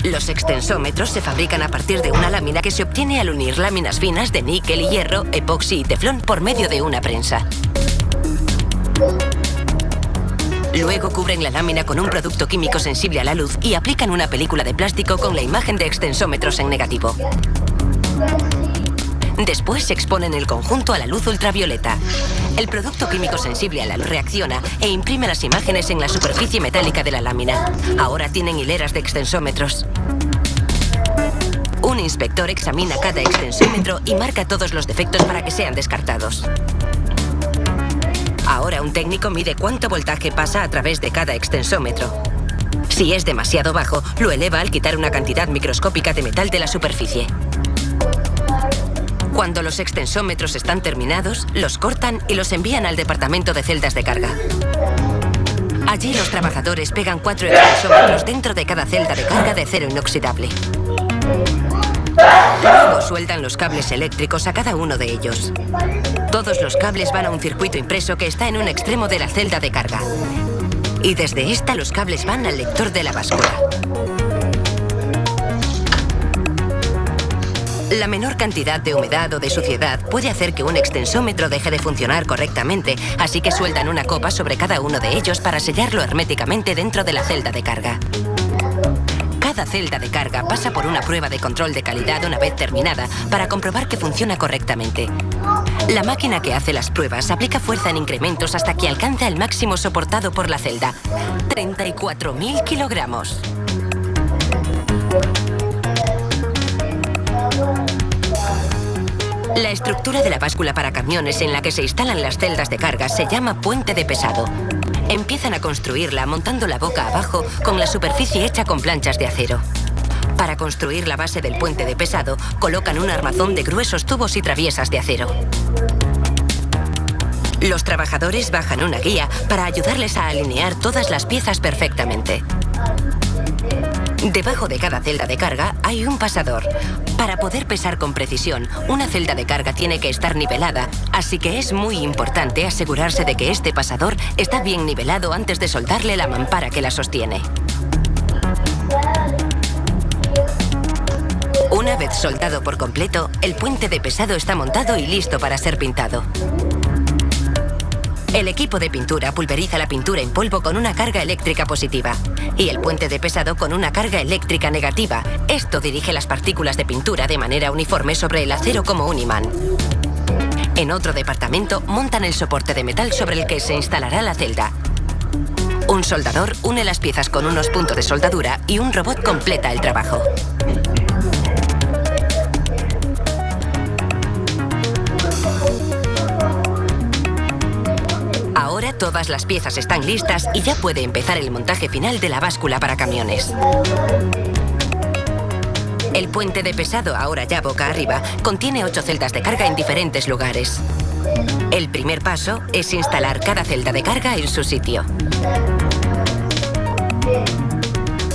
Los extensómetros se fabrican a partir de una lámina que se obtiene al unir láminas finas de níquel y hierro, epoxi y teflón por medio de una prensa. Luego cubren la lámina con un producto químico sensible a la luz y aplican una película de plástico con la imagen de extensómetros en negativo. Después se exponen el conjunto a la luz ultravioleta. El producto químico sensible a la luz reacciona e imprime las imágenes en la superficie metálica de la lámina. Ahora tienen hileras de extensómetros. Un inspector examina cada extensómetro y marca todos los defectos para que sean descartados. Ahora un técnico mide cuánto voltaje pasa a través de cada extensómetro. Si es demasiado bajo, lo eleva al quitar una cantidad microscópica de metal de la superficie. Cuando los extensómetros están terminados, los cortan y los envían al departamento de celdas de carga. Allí los trabajadores pegan 4 extensómetros dentro de cada celda de carga de acero inoxidable. Luego sueltan los cables eléctricos a cada uno de ellos. Todos los cables van a un circuito impreso que está en un extremo de la celda de carga. Y desde esta los cables van al lector de la báscula. La menor cantidad de humedad o de suciedad puede hacer que un extensómetro deje de funcionar correctamente, así que sueltan una copa sobre cada uno de ellos para sellarlo herméticamente dentro de la celda de carga. Cada celda de carga pasa por una prueba de control de calidad una vez terminada para comprobar que funciona correctamente. La máquina que hace las pruebas aplica fuerza en incrementos hasta que alcanza el máximo soportado por la celda: 34.000 kilogramos. La estructura de la báscula para camiones en la que se instalan las celdas de carga se llama puente de pesado. Empiezan a construirla montando la boca abajo con la superficie hecha con planchas de acero. Para construir la base del puente de pesado, colocan un armazón de gruesos tubos y traviesas de acero. Los trabajadores bajan una guía para ayudarles a alinear todas las piezas perfectamente. Debajo de cada celda de carga hay un pasador. Para poder pesar con precisión, una celda de carga tiene que estar nivelada, así que es muy importante asegurarse de que este pasador está bien nivelado antes de soldarle la mampara que la sostiene. Una vez soldado por completo, el puente de pesado está montado y listo para ser pintado. El equipo de pintura pulveriza la pintura en polvo con una carga eléctrica positiva y el puente de pesado con una carga eléctrica negativa. Esto dirige las partículas de pintura de manera uniforme sobre el acero como un imán. En otro departamento montan el soporte de metal sobre el que se instalará la celda. Un soldador une las piezas con unos puntos de soldadura y un robot completa el trabajo. Ahora Todas las piezas están listas y ya puede empezar el montaje final de la báscula para camiones. El puente de pesado, ahora ya boca arriba, contiene 8 celdas de carga en diferentes lugares. El primer paso es instalar cada celda de carga en su sitio.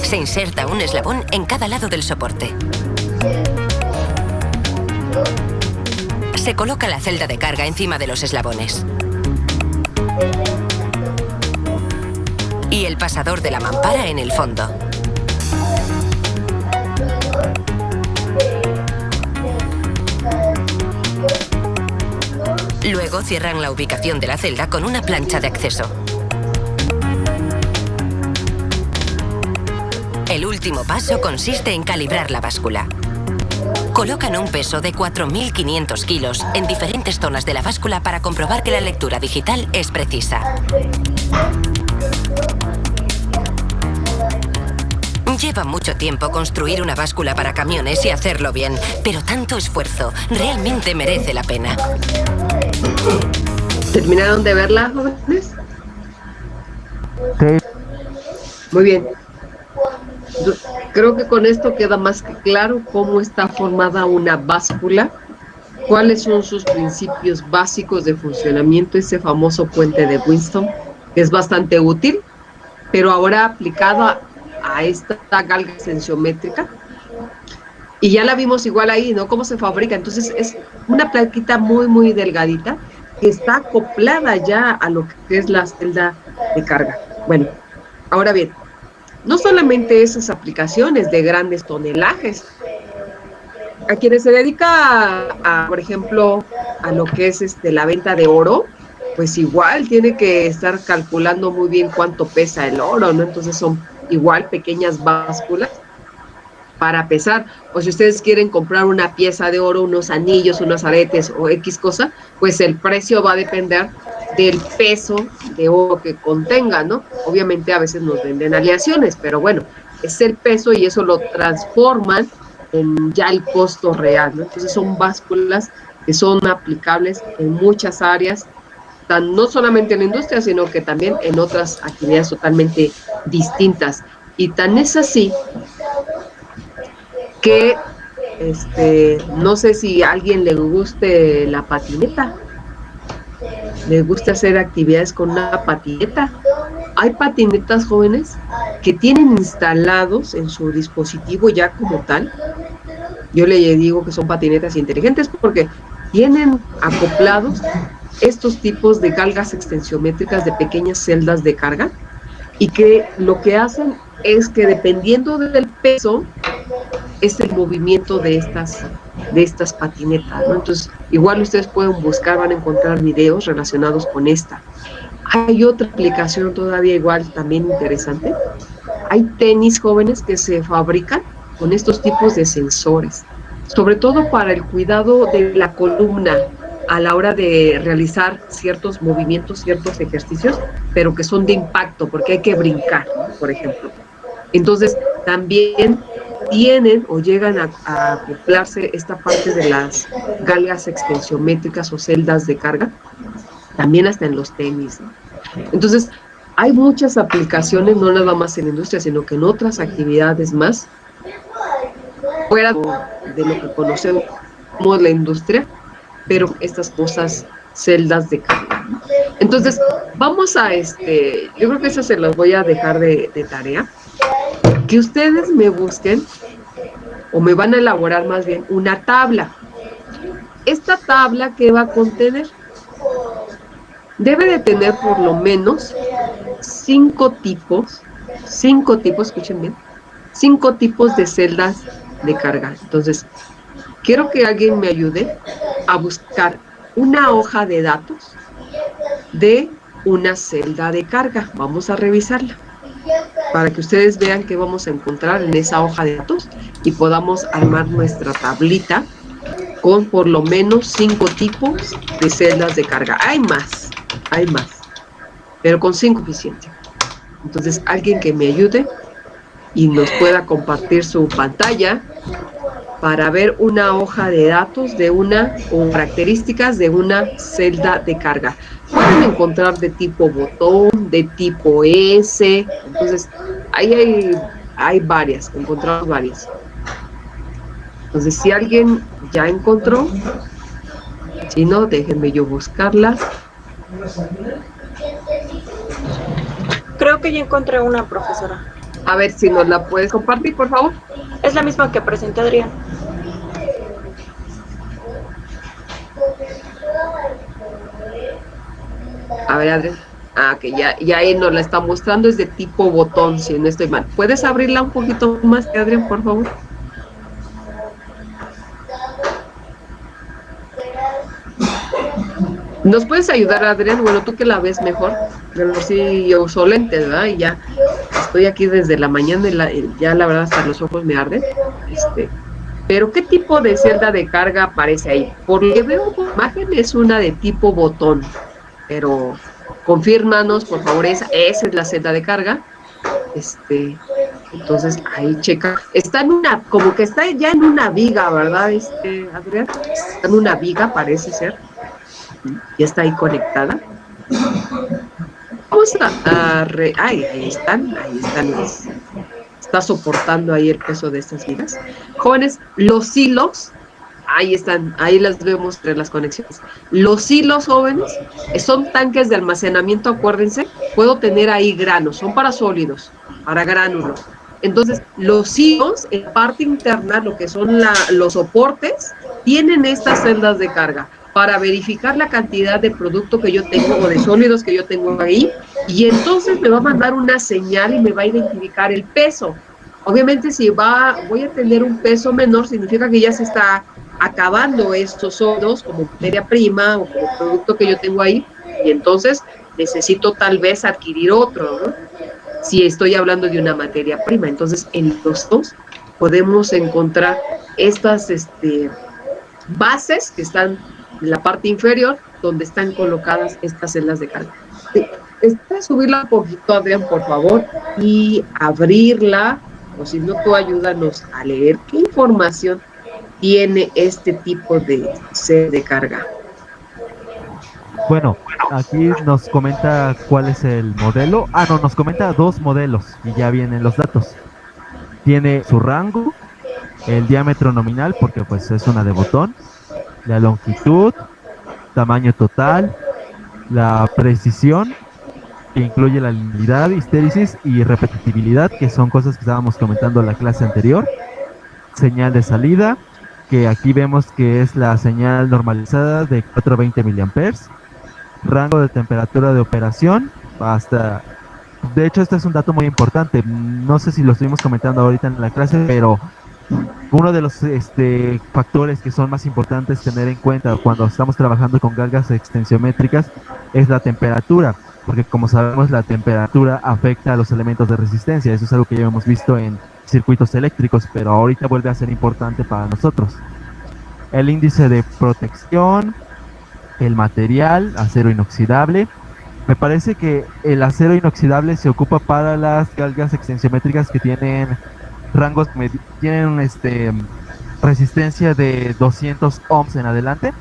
Se inserta un eslabón en cada lado del soporte. Se coloca la celda de carga encima de los eslabones. Y el pasador de la mampara en el fondo. Luego cierran la ubicación de la celda con una plancha de acceso. El último paso consiste en calibrar la báscula. Colocan un peso de 4.500 kilos en diferentes zonas de la báscula para comprobar que la lectura digital es precisa. Lleva mucho tiempo construir una báscula para camiones y hacerlo bien, pero tanto esfuerzo realmente merece la pena. ¿Terminaron de verla, jóvenes? Sí. Muy bien. Creo que con esto queda más que claro cómo está formada una báscula, cuáles son sus principios básicos de funcionamiento, ese famoso puente de Winston, que es bastante útil, pero ahora aplicado a esta galga extensiométrica. Y ya la vimos igual ahí, ¿no? Cómo se fabrica. Entonces es una plaquita muy, muy delgadita que está acoplada ya a lo que es la celda de carga. Bueno, ahora bien, no solamente esas aplicaciones de grandes tonelajes. A quienes se dedica por ejemplo, a lo que es la venta de oro, pues igual tiene que estar calculando muy bien cuánto pesa el oro, ¿no? Entonces son igual pequeñas básculas para pesar. O si ustedes quieren comprar una pieza de oro, unos anillos, unos aretes o X cosa, pues el precio va a depender del peso de oro que contenga, ¿no? Obviamente a veces nos venden aleaciones, pero bueno, es el peso y eso lo transforman en ya el costo real, ¿no? Entonces son básculas que son aplicables en muchas áreas, no solamente en la industria, sino que también en otras actividades totalmente distintas. Y tan es así que no sé si a alguien le guste la patineta, le gusta hacer actividades con una patineta. Hay patinetas, jóvenes, que tienen instalados en su dispositivo ya como tal. Yo le digo que son patinetas inteligentes porque tienen acoplados estos tipos de galgas extensiométricas de pequeñas celdas de carga, y que lo que hacen es que dependiendo del peso es el movimiento de estas patinetas, ¿no? Entonces igual ustedes pueden buscar, van a encontrar videos relacionados con esta. Hay otra aplicación todavía igual también interesante. Hay tenis, jóvenes, que se fabrican con estos tipos de sensores, sobre todo para el cuidado de la columna a la hora de realizar ciertos movimientos, ciertos ejercicios, pero que son de impacto, porque hay que brincar, ¿no? Por ejemplo. Entonces, también tienen o llegan a acoplarse esta parte de las galgas extensiométricas o celdas de carga, también hasta en los tenis, ¿no? Entonces, hay muchas aplicaciones, no nada más en la industria, sino que en otras actividades más, fuera de lo que conocemos como la industria, pero estas cosas, celdas de carga, ¿no? Entonces, vamos a yo creo que eso se los voy a dejar de tarea, que ustedes me busquen, o me van a elaborar más bien, una tabla. Esta tabla, ¿qué va a contener? Debe de tener por lo menos 5 tipos, escuchen bien, 5 tipos de celdas de carga. Entonces, quiero que alguien me ayude a buscar una hoja de datos de una celda de carga. Vamos a revisarla para que ustedes vean qué vamos a encontrar en esa hoja de datos y podamos armar nuestra tablita con por lo menos 5 tipos de celdas de carga. Hay más, pero con 5 suficiente. Entonces, alguien que me ayude y nos pueda compartir su pantalla para ver una hoja de datos de o características de una celda de carga. pueden encontrar de tipo botón, de tipo S, entonces ahí hay varias, encontramos varias. Entonces, si alguien ya encontró, si no, déjenme yo buscarla. Creo que ya encontré una, profesora. A ver si nos la puedes compartir, por favor. Es la misma que presenté Adrián. A ver, Adrián. Ah, que ya ahí nos la está mostrando, es de tipo botón, si no estoy mal. ¿Puedes abrirla un poquito más, Adrián, por favor? ¿Nos puedes ayudar, Adrián? Bueno, tú que la ves mejor. Pero sí, yo uso lentes, ¿verdad? Y ya estoy aquí desde la mañana y ya la verdad hasta los ojos me arden. Pero ¿qué tipo de celda de carga aparece ahí? Por lo que veo en la imagen es una de tipo botón. Pero confírmanos, por favor, esa es la celda de carga. Entonces ahí checa. Está en una, como que está ya en una viga, ¿verdad, Adrián? Está en una viga, parece ser. Ya está ahí conectada. Vamos ahí están. Está soportando ahí el peso de estas vigas. Jóvenes, los hilos, ahí están, ahí las vemos entre las conexiones. Los hilos, jóvenes, son tanques de almacenamiento, acuérdense, puedo tener ahí granos, son para sólidos, para gránulos. Entonces, los hilos, en parte interna, lo que son los soportes, tienen estas celdas de carga para verificar la cantidad de producto que yo tengo o de sólidos que yo tengo ahí, y entonces me va a mandar una señal y me va a identificar el peso. Obviamente si voy a tener un peso menor, significa que ya se está acabando estos sólidos como materia prima o como producto que yo tengo ahí, y entonces necesito tal vez adquirir otro, ¿no? Si estoy hablando de una materia prima. Entonces en los dos podemos encontrar estas bases que están en la parte inferior, donde están colocadas estas celdas de carga. Subirla un poquito, Adrián, por favor, y abrirla, o si no, tú ayúdanos a leer qué información tiene este tipo de celda de carga. Bueno, aquí nos comenta cuál es el modelo. No, nos comenta dos modelos y ya vienen los datos. Tiene su rango, el diámetro nominal, porque pues es una de botón, la longitud, tamaño total, la precisión, que incluye la linealidad, histéresis y repetitividad, que son cosas que estábamos comentando en la clase anterior. Señal de salida, que aquí vemos que es la señal normalizada de 420 miliamperes. Rango de temperatura de operación, de hecho este es un dato muy importante, no sé si lo estuvimos comentando ahorita en la clase, pero uno de los factores que son más importantes tener en cuenta cuando estamos trabajando con galgas extensiométricas es la temperatura, porque como sabemos la temperatura afecta a los elementos de resistencia. Eso es algo que ya hemos visto en circuitos eléctricos, pero ahorita vuelve a ser importante para nosotros. El índice de protección, el material, acero inoxidable. Me parece que el acero inoxidable se ocupa para las galgas extensiométricas que tienen rangos, tienen resistencia de 200 ohms en adelante.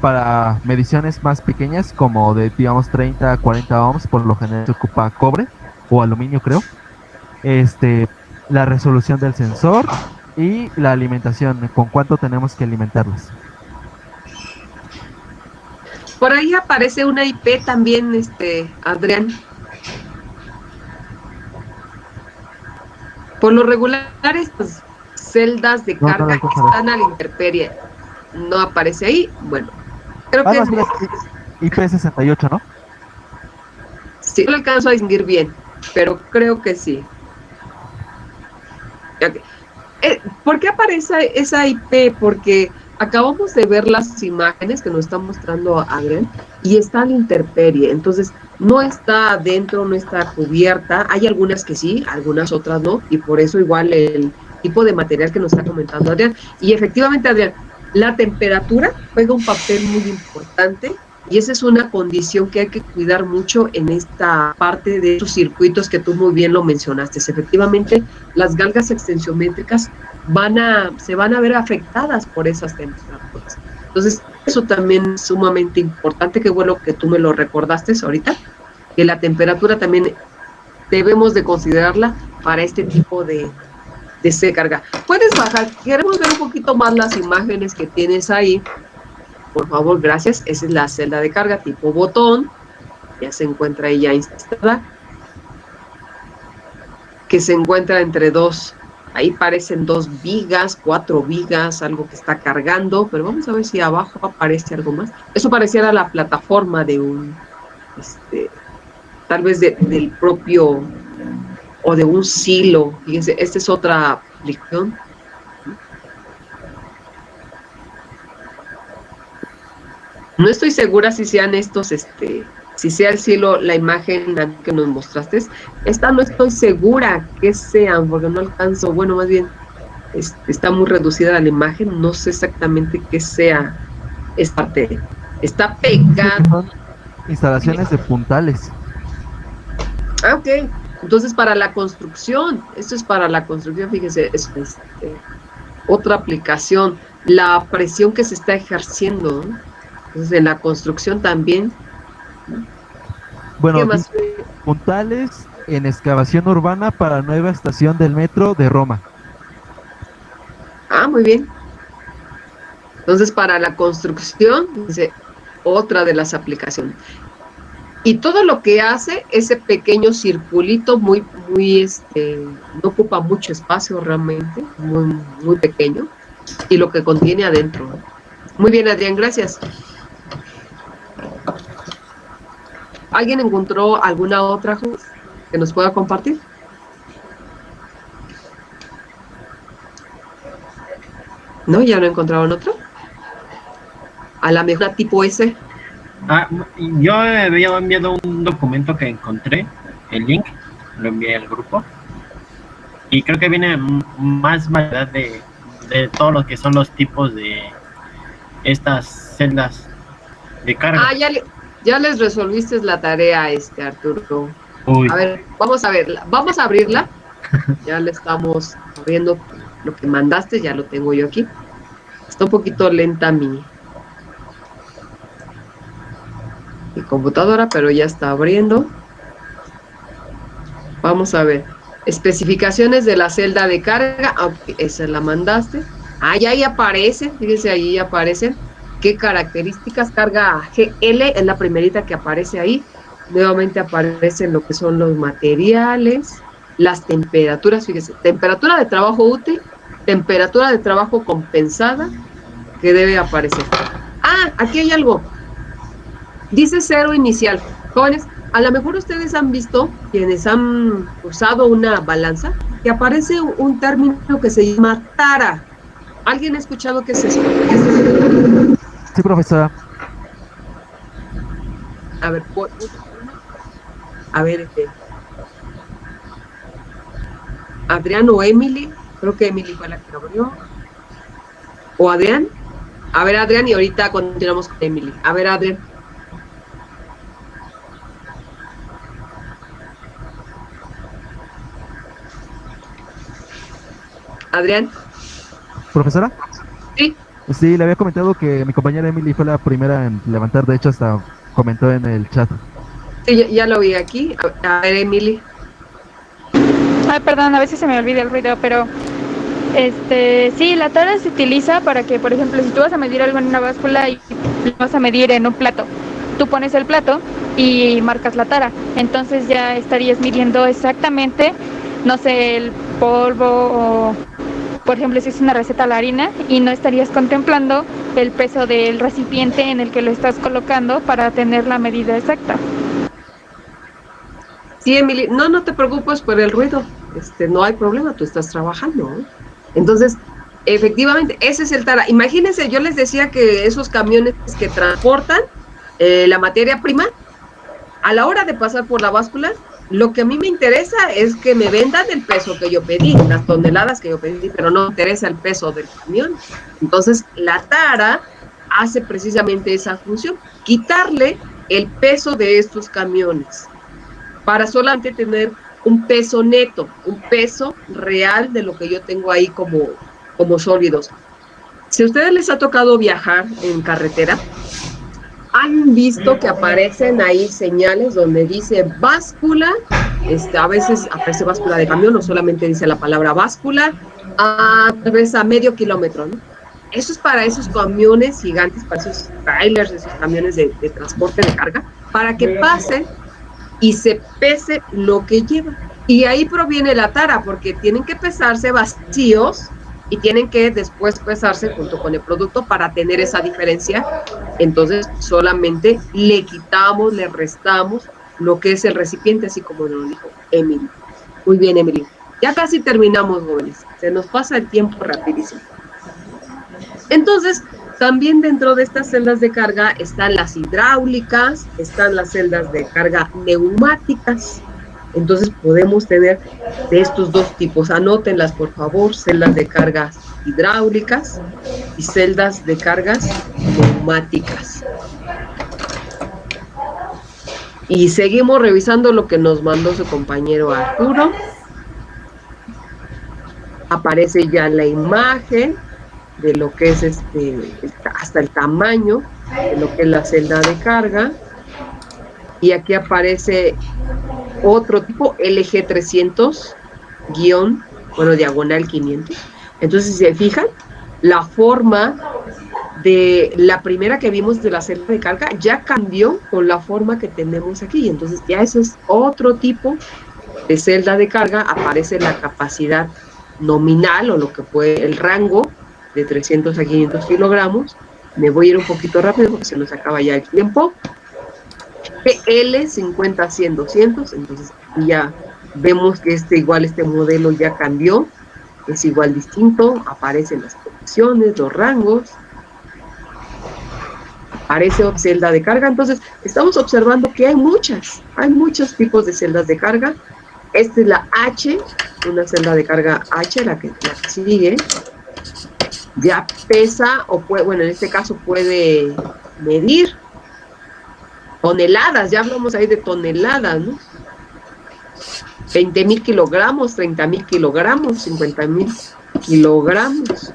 Para mediciones más pequeñas, como de digamos 30 a 40 ohms, por lo general se ocupa cobre o aluminio, creo. La resolución del sensor y la alimentación, con cuánto tenemos que alimentarlas. Por ahí aparece una IP también, Adrián. Por lo regular, estas celdas de carga están a la intemperie. No aparece ahí. Bueno, creo que es IP68, ¿no? Sí, no lo alcanzo a distinguir bien, pero creo que sí. ¿Por qué aparece esa IP? Porque acabamos de ver las imágenes que nos está mostrando Adrián y está a la intemperie, entonces no está adentro, no está cubierta. Hay algunas que sí, algunas otras no, y por eso igual el tipo de material que nos está comentando Adrián. Y efectivamente, Adrián, la temperatura juega un papel muy importante y esa es una condición que hay que cuidar mucho en esta parte de estos circuitos que tú muy bien lo mencionaste. Efectivamente, las galgas extensiométricas se van a ver afectadas por esas temperaturas. Entonces, Eso también es sumamente importante, qué bueno que tú me lo recordaste ahorita, que la temperatura también debemos de considerarla para este tipo de carga. Puedes bajar, queremos ver un poquito más las imágenes que tienes ahí, por favor, gracias. Esa es la celda de carga tipo botón, ya se encuentra ahí ya instalada, que se encuentra entre dos, ahí parecen 2 vigas, 4 vigas, algo que está cargando, pero vamos a ver si abajo aparece algo más. Eso pareciera la plataforma de un, tal vez del propio, o de un silo. Fíjense, esta es otra aplicación. No estoy segura si sean estos, si sea el silo, la imagen que nos mostraste. Esta no estoy segura que sean, porque no alcanzo, bueno, más bien, está muy reducida la imagen, no sé exactamente qué sea esta parte. Está pegada. Instalaciones de puntales. Ah, ok. Entonces, para la construcción, esto es para la construcción, fíjese, es otra aplicación, la presión que se está ejerciendo, ¿no? Entonces, en la construcción también. Bueno, ¿Qué más? puntales en excavación urbana para nueva estación del metro de Roma. Ah, muy bien. Entonces, para la construcción, dice, otra de las aplicaciones. Y todo lo que hace ese pequeño circulito muy, no ocupa mucho espacio realmente, muy, muy pequeño, y lo que contiene adentro. Muy bien, Adrián, gracias. ¿Alguien encontró alguna otra que nos pueda compartir? ¿No? ¿Ya no encontraron otro? A la mejor tipo S. Yo había enviado un documento que encontré, el link, lo envié al grupo, y creo que viene más variedad de todo lo que son los tipos de estas celdas de carga. Ya les resolviste la tarea, Arturo. Uy. A ver, vamos a abrirla. Ya le estamos abriendo lo que mandaste, ya lo tengo yo aquí. Está un poquito lenta mi computadora, pero ya está abriendo. Vamos a ver. Especificaciones de la celda de carga. Okay, esa la mandaste. Ya ahí aparece. Fíjense, ahí aparecen. ¿Qué características? Carga GL es la primerita que aparece ahí. Nuevamente aparecen lo que son los materiales, las temperaturas. Fíjense, temperatura de trabajo útil, temperatura de trabajo compensada, que debe aparecer. Aquí hay algo. Dice 0 inicial. Jóvenes, a lo mejor ustedes han visto, quienes han usado una balanza, que aparece un término que se llama tara. ¿Alguien ha escuchado qué es eso? Sí, profesora. A ver, Adrián o Emily, creo que Emily fue la que abrió. ¿O Adrián? A ver, Adrián, y ahorita continuamos con Emily. A ver, Adrián. Adrián. ¿Profesora? Sí. Sí, le había comentado que mi compañera Emily fue la primera en levantar, de hecho hasta comentó en el chat. Sí, ya lo vi aquí. A ver, Emily. Ay, perdón, a veces se me olvida el ruido, pero sí, la tara se utiliza para que, por ejemplo, si tú vas a medir algo en una báscula y lo vas a medir en un plato, tú pones el plato y marcas la tara, entonces ya estarías midiendo exactamente, no sé, el polvo o, por ejemplo, si es una receta la harina, y no estarías contemplando el peso del recipiente en el que lo estás colocando para tener la medida exacta. Sí, Emily, no te preocupes por el ruido, no hay problema, tú estás trabajando, ¿no? Entonces, efectivamente, ese es el tara. Imagínense, yo les decía que esos camiones que transportan la materia prima, a la hora de pasar por la báscula, lo que a mí me interesa es que me vendan el peso que yo pedí, las toneladas que yo pedí, pero no me interesa el peso del camión. Entonces, la tara hace precisamente esa función, quitarle el peso de estos camiones, para solamente tener un peso neto, un peso real de lo que yo tengo ahí como sólidos. Si a ustedes les ha tocado viajar en carretera, han visto que aparecen ahí señales donde dice báscula, a veces aparece báscula de camión, no solamente dice la palabra báscula, tal vez a medio kilómetro, ¿no? Eso es para esos camiones gigantes, para esos trailers, esos camiones de transporte de carga, para que pasen y se pese lo que lleva. Y ahí proviene la tara, porque tienen que pesarse vacíos y tienen que después pesarse junto con el producto para tener esa diferencia. Entonces solamente le quitamos, le restamos lo que es el recipiente, así como lo dijo Emily. Muy bien, Emily. Ya casi terminamos, jóvenes. Se nos pasa el tiempo rapidísimo. Entonces, también dentro de estas celdas de carga están las hidráulicas, están las celdas de carga neumáticas. Entonces podemos tener de estos dos tipos. Anótenlas, por favor, celdas de cargas hidráulicas y celdas de cargas neumáticas. Y seguimos revisando lo que nos mandó su compañero Arturo. Aparece ya la imagen de lo que es hasta el tamaño de lo que es la celda de carga. Y aquí aparece otro tipo, LG 300 diagonal 500. Entonces, si se fijan, la forma de la primera que vimos de la celda de carga ya cambió con la forma que tenemos aquí. Entonces ya eso es otro tipo de celda de carga. Aparece la capacidad nominal o lo que fue el rango de 300 a 500 kilogramos. Me voy a ir un poquito rápido porque se nos acaba ya el tiempo. PL 50, 100, 200. Entonces ya vemos que este modelo ya cambió, es igual distinto. Aparecen las posiciones, los rangos, aparece celda de carga. Entonces estamos observando que hay muchos tipos de celdas de carga. Esta es la H, una celda de carga H, la que sigue. Ya pesa, o puede, bueno, en este caso puede medir toneladas, ya hablamos ahí de toneladas, ¿no? 20,000 kilogramos, 30,000 kilogramos, 50,000 kilogramos.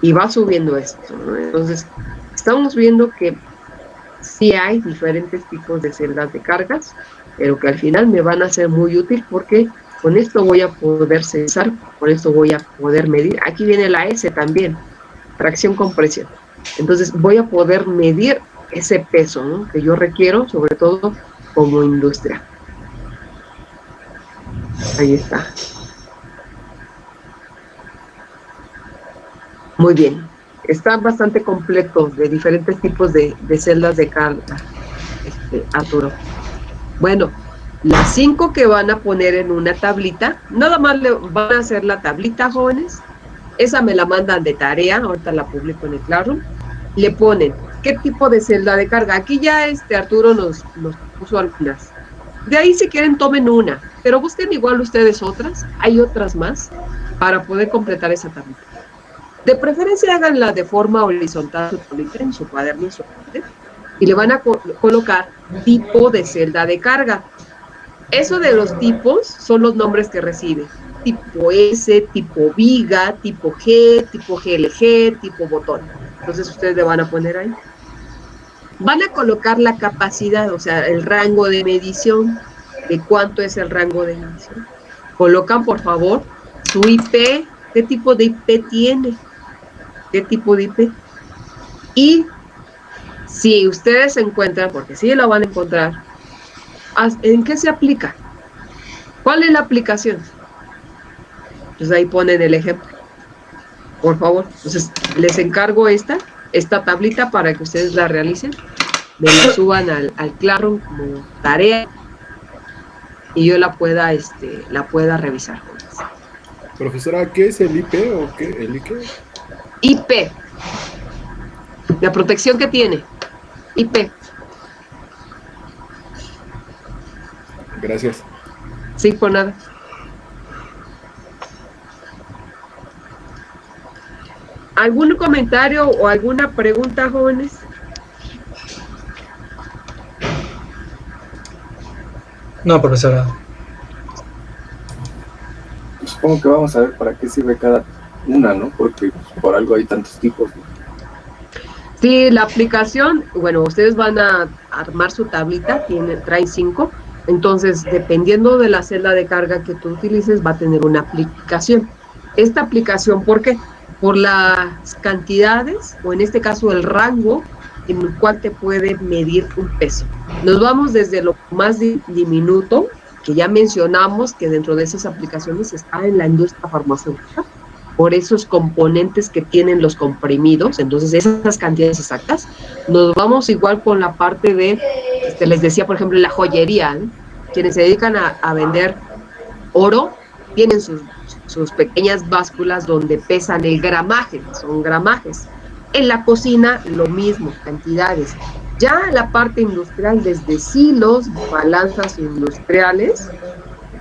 Y va subiendo esto, ¿no? Entonces, estamos viendo que sí hay diferentes tipos de celdas de cargas, pero que al final me van a ser muy útil porque con esto voy a poder censar, con esto voy a poder medir. Aquí viene la S también, tracción compresión. Entonces voy a poder medir ese peso, ¿no?, que yo requiero, sobre todo como industria. Ahí está. Muy bien. Está bastante completo de diferentes tipos de celdas de carga, Arturo. Bueno, las 5 que van a poner en una tablita, nada más le van a hacer la tablita, jóvenes. Esa me la mandan de tarea, ahorita la publico en el Classroom. Le ponen qué tipo de celda de carga. Aquí ya Arturo nos puso algunas. De ahí, si quieren, tomen una, pero busquen igual ustedes otras. Hay otras más para poder completar esa tablita. De preferencia, háganla de forma horizontal en su cuaderno, y le van a colocar tipo de celda de carga. Eso de los tipos son los nombres que recibe. Tipo S, tipo viga, tipo G, tipo GLG, tipo botón. Entonces ustedes le van a poner ahí. Van a colocar la capacidad, o sea, el rango de medición. ¿De cuánto es el rango de medición? Colocan, por favor, su IP. ¿Qué tipo de IP tiene? ¿Qué tipo de IP? Y si ustedes se encuentran, porque sí lo van a encontrar, ¿en qué se aplica? ¿Cuál es la aplicación? Pues ahí ponen el ejemplo, por favor. Entonces les encargo esta tablita para que ustedes la realicen, me la suban al Classroom como tarea y yo la pueda revisar. Profesora, ¿qué es el IP o qué? ¿El IP? IP, la protección que tiene, IP. Gracias. Sí, por nada. ¿Algún comentario o alguna pregunta, jóvenes? No, profesora. Supongo que vamos a ver para qué sirve cada una, ¿no? Porque pues, por algo hay tantos tipos. ¿No? Sí, la aplicación, bueno, ustedes van a armar su tablita, trae 5, entonces dependiendo de la celda de carga que tú utilices va a tener una aplicación. Esta aplicación, ¿por qué? Por las cantidades, o en este caso el rango en el cual te puede medir un peso. Nos vamos desde lo más diminuto, que ya mencionamos que dentro de esas aplicaciones está en la industria farmacéutica, por esos componentes que tienen los comprimidos, entonces esas cantidades exactas. Nos vamos igual con la parte de, les decía, por ejemplo, la joyería, ¿no? Quienes se dedican a vender oro, tienen sus pequeñas básculas donde pesan el gramaje, son gramajes. En la cocina, lo mismo, cantidades. Ya en la parte industrial, desde silos, balanzas industriales,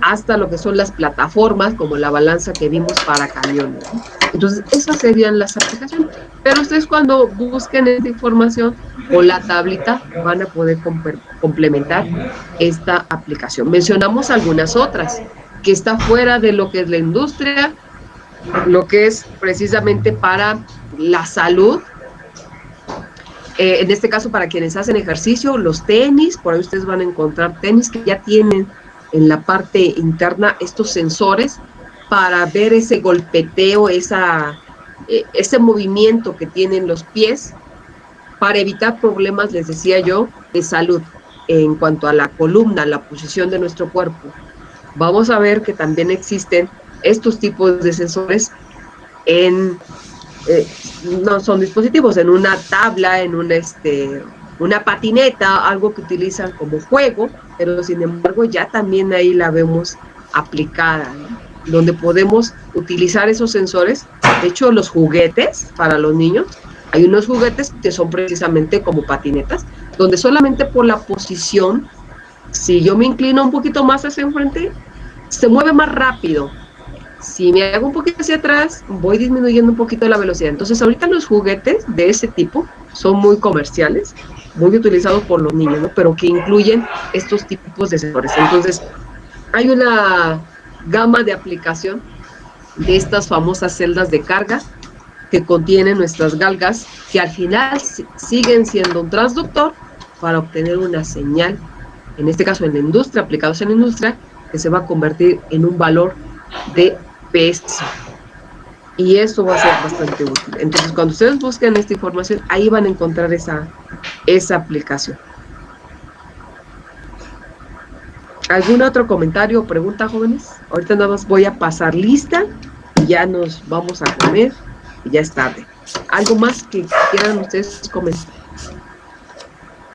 hasta lo que son las plataformas, como la balanza que vimos para camiones. Entonces, esas serían las aplicaciones. Pero ustedes cuando busquen esta información o la tablita, van a poder complementar esta aplicación. Mencionamos algunas otras, que está fuera de lo que es la industria, lo que es precisamente para la salud. En este caso, para quienes hacen ejercicio, los tenis, por ahí ustedes van a encontrar tenis que ya tienen en la parte interna estos sensores para ver ese golpeteo, ese movimiento que tienen los pies, para evitar problemas, les decía yo, de salud en cuanto a la columna, la posición de nuestro cuerpo. Vamos a ver que también existen estos tipos de sensores no son dispositivos, en una tabla, en una patineta, algo que utilizan como juego, pero sin embargo ya también ahí la vemos aplicada, ¿no? Donde podemos utilizar esos sensores. De hecho, los juguetes para los niños, hay unos juguetes que son precisamente como patinetas, donde solamente por la posición, si yo me inclino un poquito más hacia enfrente, se mueve más rápido. Si me hago un poquito hacia atrás, voy disminuyendo un poquito la velocidad. Entonces, ahorita los juguetes de ese tipo son muy comerciales, muy utilizados por los niños, ¿no? Pero que incluyen estos tipos de sensores. Entonces, hay una gama de aplicación de estas famosas celdas de carga que contienen nuestras galgas, que al final siguen siendo un transductor para obtener una señal, en este caso en la industria, aplicados en la industria, que se va a convertir en un valor de peso. Y eso va a ser bastante útil. Entonces, cuando ustedes busquen esta información, ahí van a encontrar esa aplicación. ¿Algún otro comentario o pregunta, jóvenes? Ahorita nada más voy a pasar lista y ya nos vamos a comer y ya es tarde. ¿Algo más que quieran ustedes comentar?